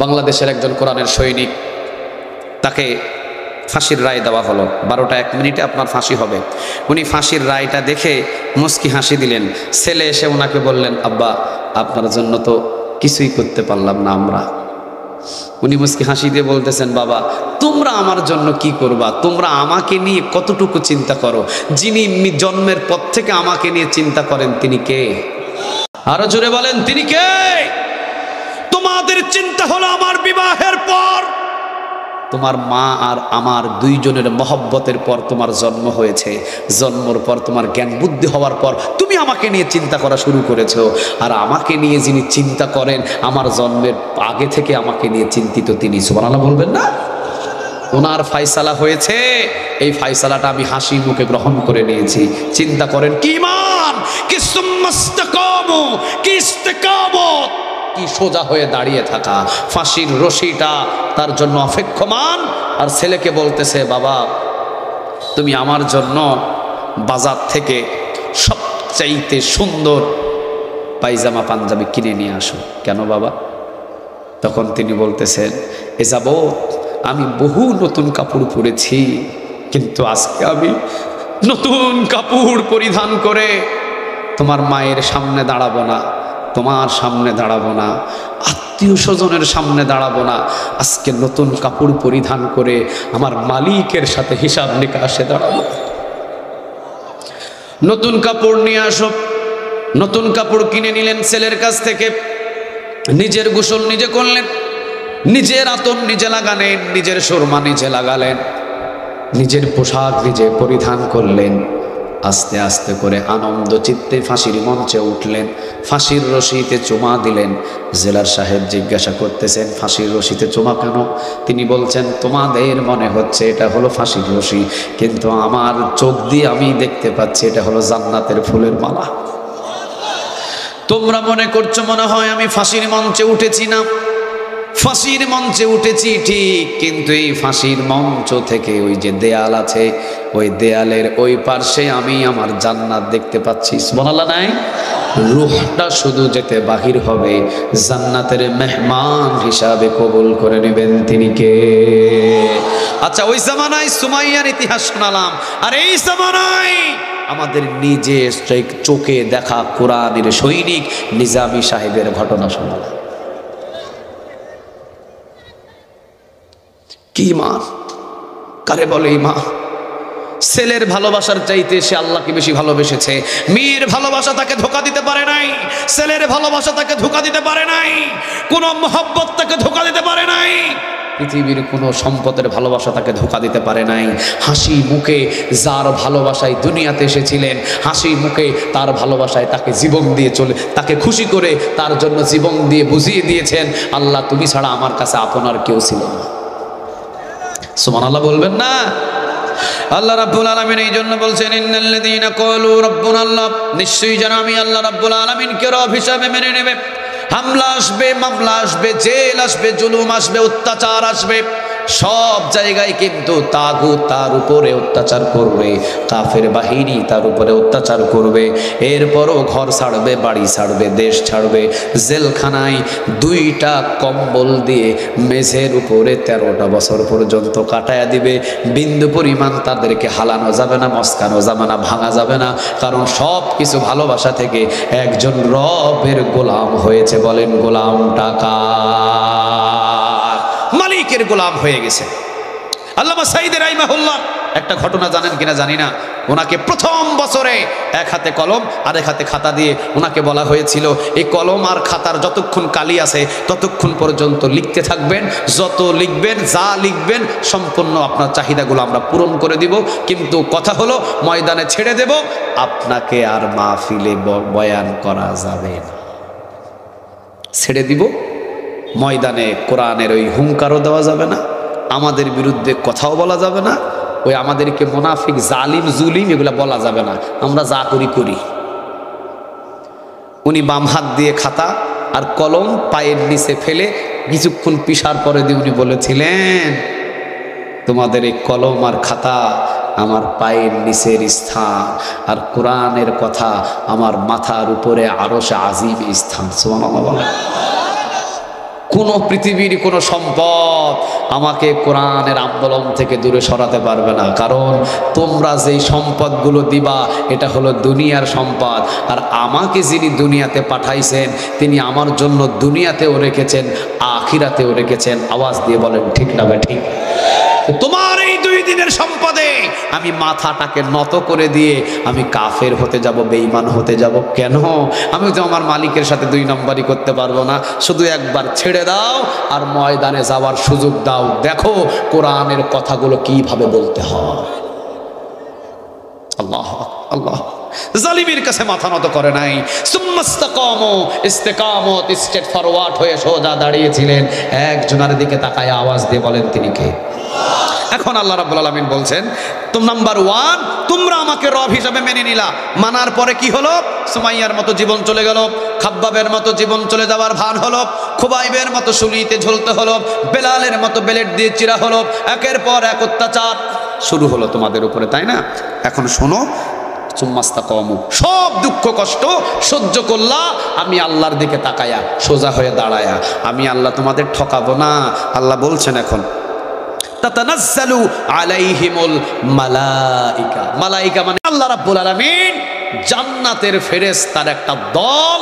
বাংলাদেশের একজন কোরআনের সৈনিক, তাকে ফাঁসির রায় দেওয়া হলো। 12টা 1 মিনিটে আপনার ফাঁসি হবে। উনি ফাঁসির রায়টা দেখে মুচকি হাসি দিলেন। ছেলে এসে ওনাকে বললেন, আব্বা আপনার জন্য তো কিছুই করতে পারলাম না আমরা। উনি মুচকি হাসি দিয়ে বলতেছেন, বাবা তোমরা আমার জন্য কি করবা? তোমরা আমাকে নিয়ে কতটুকু চিন্তা করো? যিনি জন্মের পর থেকে আমাকে নিয়ে চিন্তা করেন তিনি কে? আরো জোরে বলেন তিনি কে? তোমাদের চিন্তা হলো আমার বিবাহের পর, তোমার মা আর আমার দুইজনের মহব্বতের পর তোমার জন্ম হয়েছে। জন্মের পর তোমার জ্ঞান বুদ্ধি হওয়ার পর তুমি আমাকে নিয়ে চিন্তা করা শুরু করেছো। আর আমাকে নিয়ে যিনি চিন্তা করেন, আমার জন্মের আগে থেকে আমাকে নিয়ে চিন্তিত তিনি। সুবহানাল্লাহ বলবেন না? ওনার ফায়সালা হয়েছে, এই ফায়সালাটা আমি হাসি মুখে গ্রহণ করে নিয়েছি। চিন্তা করেন কি ঈমান, কি সুম্মাস্তাকামু, কি ইস্তিকামত, কি সোজা হয়ে দাঁড়িয়ে থাকা। ফাঁসির রশিটা তার জন্য অপেক্ষমান, আর ছেলেকে বলতেছে, বাবা তুমি আমার জন্য বাজার থেকে সবচাইতে সুন্দর পায়জামা পাঞ্জাবি কিনে নিয়ে আসো। কেন বাবা? তখন তিনি বলতেছেন, এ যাবৎ আমি বহু নতুন কাপড় পরেছি, কিন্তু আজকে আমি নতুন কাপড় পরিধান করে তোমার মায়ের সামনে দাঁড়াবো না, তোমার সামনে দাঁড়াবো না, আত্মীয় স্বজনের সামনে দাঁড়াবো না। আজকে নতুন কাপড় পরিধান করে আমার মালিকের সাথে হিসাব নিকাশে দাঁড়াবো। নতুন কাপড় নিয়ে আসো। নতুন কাপড় কিনে নিলেন ছেলের কাছ থেকে। নিজের গোসল নিজে করলেন, নিজের আতর নিজে লাগালেন, নিজের সুরমা নিজে লাগালেন, নিজের পোশাক নিজে পরিধান করলেন। আস্তে আস্তে করে আনন্দ চিত্তে ফাঁসির মঞ্চে উঠলেন। ফাঁসির রশিতে চুমা দিলেন। জেলার সাহেব জিজ্ঞাসা করতেছেন, ফাঁসির রশিতে চুমা কেন? তিনি বলছেন, তোমাদের মনে হচ্ছে এটা হলো ফাঁসির রশি, কিন্তু আমার চোখ দিয়ে আমি দেখতে পাচ্ছি এটা হলো জান্নাতের ফুলের মালা। তোমরা মনে করছো মনে হয় আমি ফাঁসির মঞ্চে উঠেছি। না, ফাঁসির মঞ্চে উঠেছি ঠিক, কিন্তু এই ফাঁসির মঞ্চ থেকে ওই যে দেয়াল আছে, ওই দেয়ালের ওই পার্শ্বে আমি আমার জান্নাত দেখতে পাচ্ছি। সুবহানাল্লাহ নাই? রূহটা শুধু যেতে বাহির হবে, জান্নাতের মেহমান হিসাবে কবুল করে নেবেন তিনি কে? আচ্ছা ওই জামানায় সুমাইয়ার ইতিহাস শোনালাম, আর এই জামানায় আমাদের নিজের চোখে দেখা কোরআনের সৈনিক নিজামী সাহেবের ঘটনা শোনালাম। কি ঈমান? কারে বলে ঈমান? ছেলের ভালোবাসার চাইতে সে আল্লাহকে বেশি ভালোবেসেছে। মেয়ের ভালোবাসা তাকে ধোঁকা দিতে পারে নাই, ছেলের ভালোবাসা তাকে ধোঁকা দিতে পারে নাই, কোন মহব্বত তাকে ধোঁকা দিতে পারে নাই, পৃথিবীর কোনো সম্পদের ভালোবাসা তাকে ধোঁকা দিতে পারে নাই। হাসি মুখে যার ভালোবাসায় দুনিয়াতে এসেছিলেন, হাসি মুখে তার ভালোবাসায় তাকে জীবন দিয়ে চলে, তাকে খুশি করে তার জন্য জীবন দিয়ে বুঝিয়ে দিয়েছেন, আল্লাহ তুমি ছাড়া আমার কাছে আপনার কেউ ছিল না। সুবহানাল্লাহ বলবেন না? আল্লাহ রাব্বুল আলামিন এই জন্য বলছেন, ইন্নাল্লাযীনা ক্বালু রাব্বুনাল্লাহ, নিশ্চয়ই যারা আমি আল্লাহ রাব্বুল আলামিনকে রব হিসাবে মেনে নেবে, হামলা আসবে, মামলা আসবে, জেল আসবে, জুলুম আসবে, অত্যাচার আসবে, সব জায়গায় কিন্তু তাগুত তার উপরে অত্যাচার করবে, কাফের বাহিনী তার উপরে অত্যাচার করবে। এরপরও ঘর ছাড়বে, বাড়ি ছাড়বে, দেশ ছাড়বে, জেলখানায় 2টা কম্বল দিয়ে মেঝের উপরে 13টা বছর পর্যন্ত কাটায়া দিবে। বিন্দু পরিমাণ তাদেরকে হালানো যাবে না, মস্কানো যাবে না, ভাঙা যাবে না, কারণ সব কিছু ভালোবাসা থেকে একজন রবের গোলাম হয়েছে। বলেন গোলাম টাকা মালিকের গোলাম হয়ে গেছে। আল্লামা সাঈদী রাহিমাহুল্লাহ একটা ঘটনা জানেন কিনা জানি না, ওনাকে প্রথম বছরে এক হাতে কলম আর এক হাতে খাতা দিয়ে ওনাকে বলা হয়েছিল এই কলম আর খাতার যতক্ষণ কালি আছে ততক্ষণ পর্যন্ত লিখতে থাকবেন, যত লিখবেন যা লিখবেন সম্পূর্ণ আপনার চাহিদাগুলো আমরা পূরণ করে দিব, কিন্তু কথা হলো ময়দানে ছেড়ে দেব, আপনাকে আর মাহফিলে বয়ান করা যাবে না। ছেড়ে দিব, ময়দানে কোরআনের ওই হুঙ্কারও দেওয়া যাবে না, আমাদের বিরুদ্ধে কথাও বলা যাবে না, ওই আমাদেরকে মুনাফিক জালিম জুলিম এগুলা বলা যাবে না, আমরা যা করি করি। উনি বাম হাত দিয়ে খাতা আর কলম পায়ের নিচে ফেলে কিছুক্ষণ পিসার পরে দিয়ে উনি বলেছিলেন, তোমাদের এই কলম আর খাতা আমার পায়ের নিচের স্থান, আর কোরআনের কথা আমার মাথার উপরে আরশে আজিম স্থান। সুবহানাল্লাহ বলেন। কোনো পৃথিবীর কোনো সম্পদ আমাকে কোরআনের আন্দোলন থেকে দূরে সরাতে পারবে না, কারণ তোমরা যেই সম্পদগুলো দিবা এটা হলো দুনিয়ার সম্পদ, আর আমাকে যিনি দুনিয়াতে পাঠাইছেন তিনি আমার জন্য দুনিয়াতেও রেখেছেন আখিরাতেও রেখেছেন। আওয়াজ দিয়ে বলেন ঠিক না ঠিক? তোমার এই 2 দিনের সম্পদে আমি মাথাটাকে নত করে দিয়ে আমি কাফের হতে যাব, বেঈমান হতে যাব কেন? আমি তো আমার মালিকের সাথে 2 নম্বরই করতে পারবো না। শুধু একবার ছেড়ে দাও আর ময়দানে যাওয়ার সুযোগ দাও, দেখো কোরআনের কথাগুলো কিভাবে বলতে হয়। আল্লাহ আল্লাহ। জালিমের কাছে মাথা নত করে নাই, সুম্মাস্তাকামু, ইস্তেকামত, স্ট্রেট ফরওয়ার্ড হয়ে সোজা দাঁড়িয়েছিলেন। একজনের দিকে তাকায় আওয়াজ দিয়ে বলেন তিনি কে? এখন আল্লাহ রাব্বুল আলামিন বলছেন, নাম্বার 1, তোমরা আমাকে রব হিসাবে মেনে নিলা, মানার পরে কি হলো? সুমাইয়ার মতো জীবন চলে গেল, খাব্বাবের মতো জীবন চলে যাওয়ার ভান হলো, খুবাইবের মতো শুলিতে ঝুলতে হলো, বেলালের মতো বেলেট দিয়ে চিরা হলো, একের পর এক অত্যাচার শুরু হলো তোমাদের উপরে, তাই না? এখন শোনো, সুম্মাস্তাকামু, সব দুঃখ কষ্ট সহ্য করলা, আমি আল্লাহর দিকে তাকায়া সোজা হয়ে দাঁড়ায়া, আমি আল্লাহ তোমাদের ঠকাবো না। আল্লাহ বলছেন এখন তাতানাজ্জালু আলাইহিমুল মালাইকা, মালাইকা মানে আল্লাহ রাব্বুল আলামিন জান্নাতের ফেরেশতার একটা দল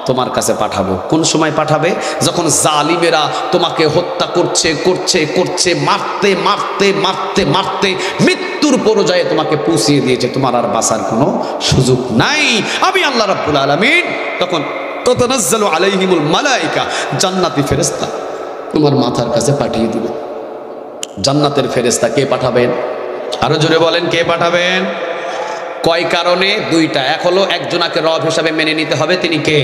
তোমার কাছে পাঠাবো। কোন সময় পাঠাবে? যখন জালিমেরা তোমাকে হত্যা করছে করছে করছে, মারতে মারতে মারতে মারতে মৃত্যুর পর্যায়ে তোমাকে পৌঁছিয়ে দিয়েছে, তোমার আর বাঁচার কোনো সুযোগ নাই। আমি আল্লাহ রাব্বুল আলামিন তখন তাতানাজ্জালু আলাইহিমুল মালাইকা, জান্নাতি ফেরেশতা তোমার মাথার কাছে পাঠিয়ে দিব। জান্নাতের ফেরেশতা কে পাঠাবেন? আরো জোরে বলেন, কে পাঠাবেন? কয় কারণে? 2টা। এক হলো একজনাকে রব হিসাবে মেনে নিতে হবে, তিনি কে?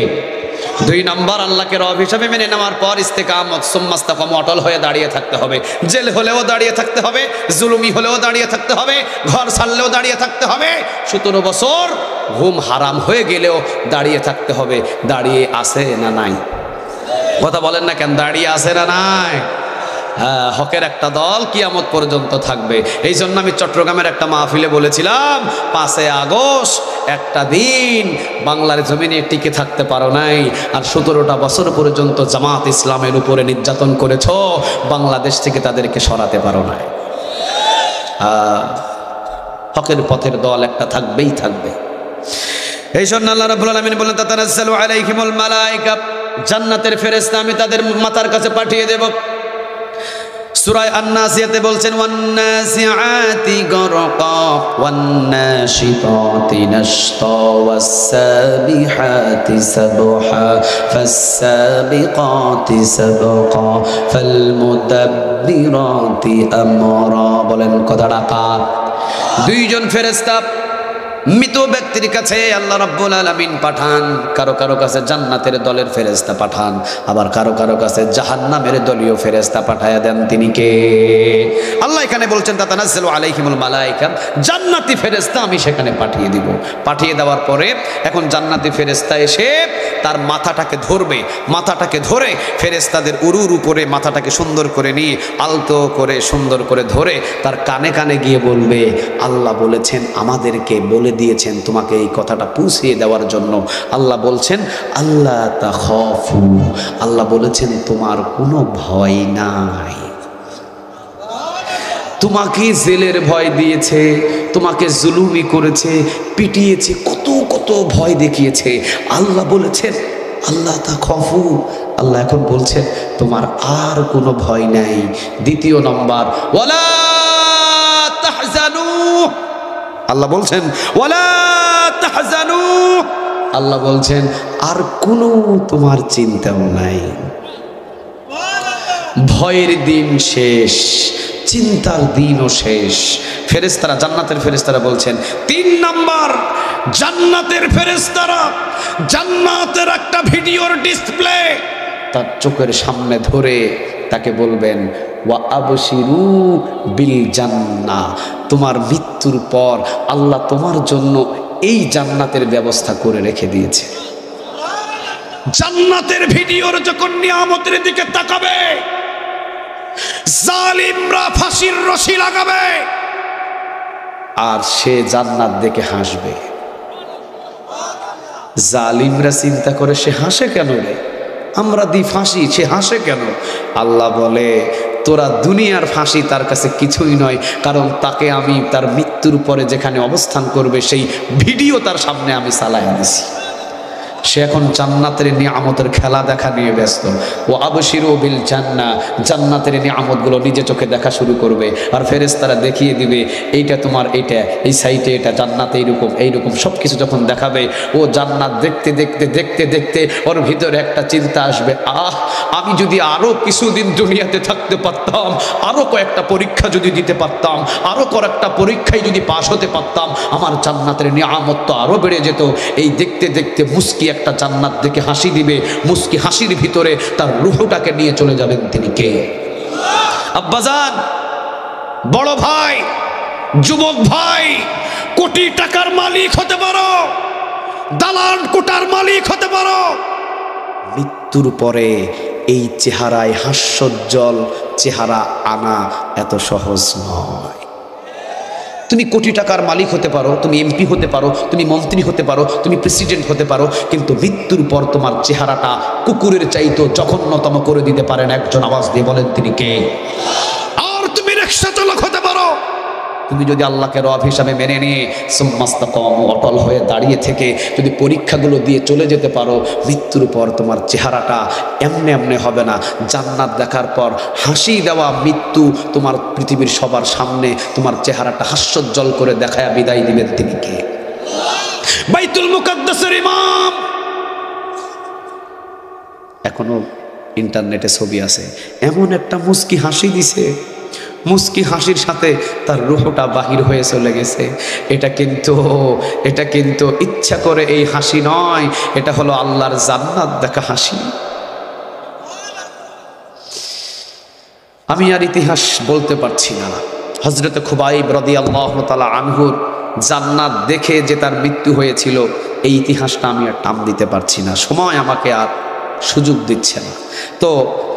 2 নম্বর, আল্লাহকে রব হিসাবে মেনে নেওয়ার পর ইস্তেকামত, সুম্মাস্তাকাম, অটল হয়ে দাঁড়িয়ে থাকতে হবে। জেল হলেও দাঁড়িয়ে থাকতে হবে, জুলুমি হলেও দাঁড়িয়ে থাকতে হবে, ঘর ছাড়লেও দাঁড়িয়ে থাকতে হবে, 17 বছর ঘুম হারাম হয়ে গেলেও দাঁড়িয়ে থাকতে হবে। দাঁড়িয়ে আছে না নাই? কথা বলেন না কেন? দাঁড়িয়ে আছে না নাই? হ্যাঁ, হকের একটা দল কিয়ামত পর্যন্ত থাকবে। এই জন্য আমি চট্টগ্রামের একটা মাহফিলে বলেছিলাম, 5 আগস্ট একটা দিন বাংলার জমিনে টিকে থাকতে পারো নাই, আর 17টা বছর পর্যন্ত জামাত ইসলামের উপরে নির্যাতন করেছ, বাংলাদেশ থেকে তাদেরকে সরাতে পারো নাই। হকের পথের দল একটা থাকবেই থাকবে। এই জন্য আল্লাহ রাব্বুল আলামিন বলেন, তাতানাজ্জালু আলাইহিমুল মালাইকা, জান্নাতের ফেরেশতা আমি তাদের মাথার কাছে পাঠিয়ে দেব। সূরা আন-নাসিয়াতে বলছেন, ওয়ান-নাসিআতি গরকা ওয়ান-নাশিতাতি নাশতা ওয়াস-সাবিহাতি সাবহা ফাস-সাবিকাতি সাবকা ফাল-মুদাব্বিরাতি আমরা। বলেন কথাটা কার? 2 জন ফেরেশতা মৃত ব্যক্তির কাছে আল্লাহ রাব্বুল আলামিন পাঠান, কারো কারো কাছে জান্নাতের দলের ফেরেশতা পাঠান, আবার কারো কারো কাছে জাহান্নামের দলীয় ফেরেশতা পাঠায়া দেন। তিনি কে? আল্লাহ এখানে বলছেন তাতানাজ্জালু আলাইহিমুল মালাইকা, জান্নাতি ফেরেশতা আমি সেখানে পাঠিয়ে দিব। পাঠিয়ে দেওয়ার পরে এখন জান্নাতি ফেরেশতা এসে তার মাথাটাকে ধরবে, মাথাটাকে ধরে ফেরেশতাদের উরুর উপরে মাথাটাকে সুন্দর করে নিয়ে আলতো করে সুন্দর করে ধরে তার কানে কানে গিয়ে বলবে, আল্লাহ বলেছেন, আমাদেরকে বলে দিয়েছেন তোমাকে এই কথাটা পৌঁছিয়ে দেওয়ার জন্য। আল্লাহ বলছেন, আল্লাহ তাখাফু, আল্লাহ বলেছেন তোমার কোনো ভয় নাই। তোমাকে জেলের ভয় দিয়েছে, তোমাকে জুলুমি করেছে, পিটিয়েছে, কত কত ভয় দেখিয়েছে, আল্লাহ বলেছেন আল্লাহ তাখাফু, আল্লাহ এখন বলছেন তোমার আর কোনো ভয় নাই। 2 নম্বর, ওয়ালা তাহজানু, আল্লাহ বলছেন ওয়ালা তাহজানু, আল্লাহ বলছেন আর কোনো তোমার চিন্তাও নাই। ভয়ের দিন শেষ, চিন্তার দিনও শেষ। ফেরেশতারা, জান্নাতের ফেরেশতারা বলছেন ৩ নাম্বার, জান্নাতের ফেরেশতারা জান্নাতের একটা ভিডিওর ডিসপ্লে তার চোখের সামনে ধরে তাকে বলবেন ওয়া আবশিরু বিল জান্নাহ, তোমার মৃত্যুর পর আল্লাহ তোমার জন্য এই জান্নাতের ব্যবস্থা করে রেখে দিয়েছে। জান্নাতের ভিডিওর যখন নিয়ামতের দিকে তাকাবে, জালিমরা ফাঁসির রশি লাগাবে আর সে জান্নাত দেখে হাসবে। জালিমরা চিন্তা করে সে হাসে কেন রে, আমরা দি ফাঁসি, সে হাসে কেন? আল্লাহ বলে তোরা দুনিয়ার ফাঁসি তার কাছে কিছুই নয়, কারণ তাকে আমি তার মৃত্যুর পরে যেখানে অবস্থান করবে সেই ভিডিও তার সামনে আমি চালাইয়া দিছি। সে এখন জান্নাতের নিয়ামতের খেলা দেখা নিয়ে ব্যস্ত। ও আবশিরু বিল জান্নাহ, জান্নাতের নিয়ামতগুলো নিজে চোখে দেখা শুরু করবে আর ফেরেশতারা দেখিয়ে দিবে এইটা তোমার, এইটা এই সাইটে, এটা জান্নাতে এইরকম এইরকম সব কিছু যখন দেখাবে, ও জান্নাত দেখতে দেখতে দেখতে দেখতে ওর ভিতরে একটা চিন্তা আসবে, আহ আমি যদি আরও কিছুদিন দুনিয়াতে থাকতে পারতাম, আরও কয়েকটা পরীক্ষা যদি দিতে পারতাম, আরও কয়েকটা পরীক্ষায় যদি পাশ হতে পারতাম, আমার জান্নাতের নিয়ামত তো আরও বেড়ে যেত। এই দেখতে দেখতে মুস্কি একটা জান্নাত দেখে হাসি দিবে, মুস্কি হাসির ভিতরে তার রূহটাকে নিয়ে চলে যাবেন তিনি কে? আব্বাজান, বড় ভাই, যুবক ভাই, কোটি টাকার মালিক হতে পারো, দালান কোটার মালিক হতে পারো, মৃত্যুর পরে এই চেহারায় হাস্যোজ্জ্বল চেহারা আনা এত সহজ নয়। তুমি কোটি টাকার মালিক হতে পারো, তুমি এমপি হতে পারো, তুমি মন্ত্রী হতে পারো, তুমি প্রেসিডেন্ট হতে পারো, কিন্তু মৃত্যুর পর তোমার চেহারাটা কুকুরের চাইতো জঘন্যতম করে দিতে পারেন একজন। আওয়াজ দিয়ে বলেন তিনি কে? আর তুমি রিকশা চালক হতে পারো, তুমি যদি আল্লাহকে রব হিসাবে মেনে নিয়ে সুম্মাস্তাকামু, অটল হয়ে দাঁড়িয়ে থেকে যদি পরীক্ষাগুলো দিয়ে চলে যেতে পারো, মৃত্যুর পর তোমার চেহারাটা এমনে এমনে হবে না। জান্নাত দেখার পর হাসি দেওয়া মৃত্যু তোমার পৃথিবীর সবার সামনে তোমার চেহারাটা হাস্যোজ্জ্বল করে দেখায়া বিদায় দিবেন তিনি কে? বাইতুল মুকাদ্দাসের ইমাম, এখনো ইন্টারনেটে ছবি আছে, এমন একটা মুস্কি হাসি দিছে, মুস্কি হাসির সাথে তার রূহটা বাহির হয়ে চলে গেছে। এটা কিন্তু ইচ্ছা করে এই হাসি নয়, এটা হলো আল্লাহর জান্নাত দেখা হাসি। আমি আর ইতিহাস বলতে পারছি না। হযরত খুবাইব রাদিয়াল্লাহু তাআলা আনহুর জান্নাত দেখে যে তার মৃত্যু হয়েছিল, এই ইতিহাসটা আমি আর টান দিতে পারছি না, সময় আমাকে আর সুযোগ দিচ্ছে না। তো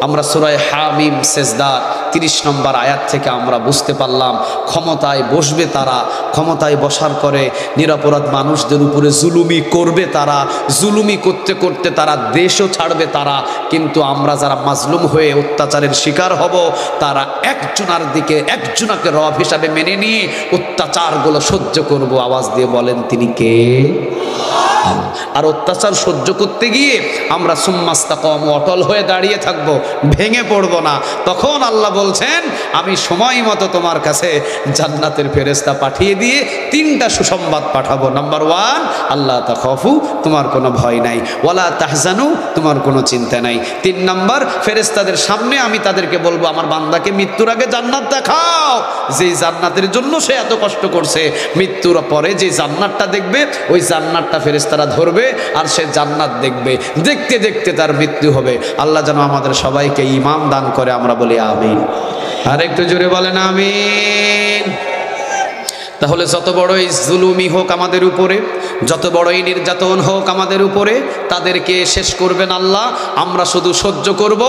আমরা সূরা হামিম সেজদা 30 নম্বর আয়াত থেকে আমরা বুঝতে পারলাম, ক্ষমতায় বসবে তারা, ক্ষমতায় বসার পরে নিরপরাধ মানুষদের উপরে জুলুমি করবে তারা, জুলুমি করতে করতে তারা দেশও ছাড়বে তারা, কিন্তু আমরা যারা মাজলুম হয়ে অত্যাচারের শিকার হব, তারা একজনার দিকে একজনাকে রব হিসাবে মেনে নিয়ে অত্যাচারগুলো সহ্য করব। আওয়াজ দিয়ে বলেন তিনি কে? আর অত্যাচার সহ্য করতে গিয়ে আমরা সুম্মাস্তাকামু, অটল হয়ে দাঁড়িয়ে থাকব, ভেঙে পড়ব না। তখন আল্লাহ বলছেন আমি সময় মতো তোমার কাছে জান্নাতের ফেরেশতা পাঠিয়ে দিয়ে 3টা সুসংবাদ পাঠাবো। নাম্বার 1, আল্লাহ তাখাফু, তোমার কোনো ভয় নাই, ওয়ালা তাহজানু, তোমার কোনো চিন্তা নাই। 3 নাম্বার, ফেরেশতাদের সামনে আমি তাদেরকে বলবো আমার বান্দাকে মৃত্যুর আগে জান্নাত দেখাও, যেই জান্নাতের জন্য সে এত কষ্ট করছে, মৃত্যুর পরে যে জান্নাতটা দেখবে ওই জান্নাতটা ফেরেশতারা ধরবে আর সে জান্নাত দেখবে, দেখতে দেখতে তার মৃত্যু হবে। আল্লাহ যেন আমাদের সবাইকে ঈমান দান করে, আমরা বলি আমিন। আর একটু জোরে বলেন আমিন। তাহলে যত বড়ই জুলুমি হোক আমাদের উপরে, যত বড়ই নির্যাতন হোক আমাদের উপরে, তাদেরকে শেষ করবেন আল্লাহ, আমরা শুধু সহ্য করব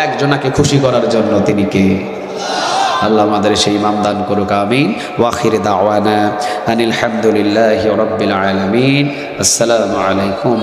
একজনাকে খুশি করার জন্য, তিনি কে? আল্লাহ আমাদের সেই ঈমান দান করুক, আমিন। ওয়া আখির দাওয়ানা আনিল হামদুলিল্লাহি রাব্বিল আলামিন। আসসালামু আলাইকুম।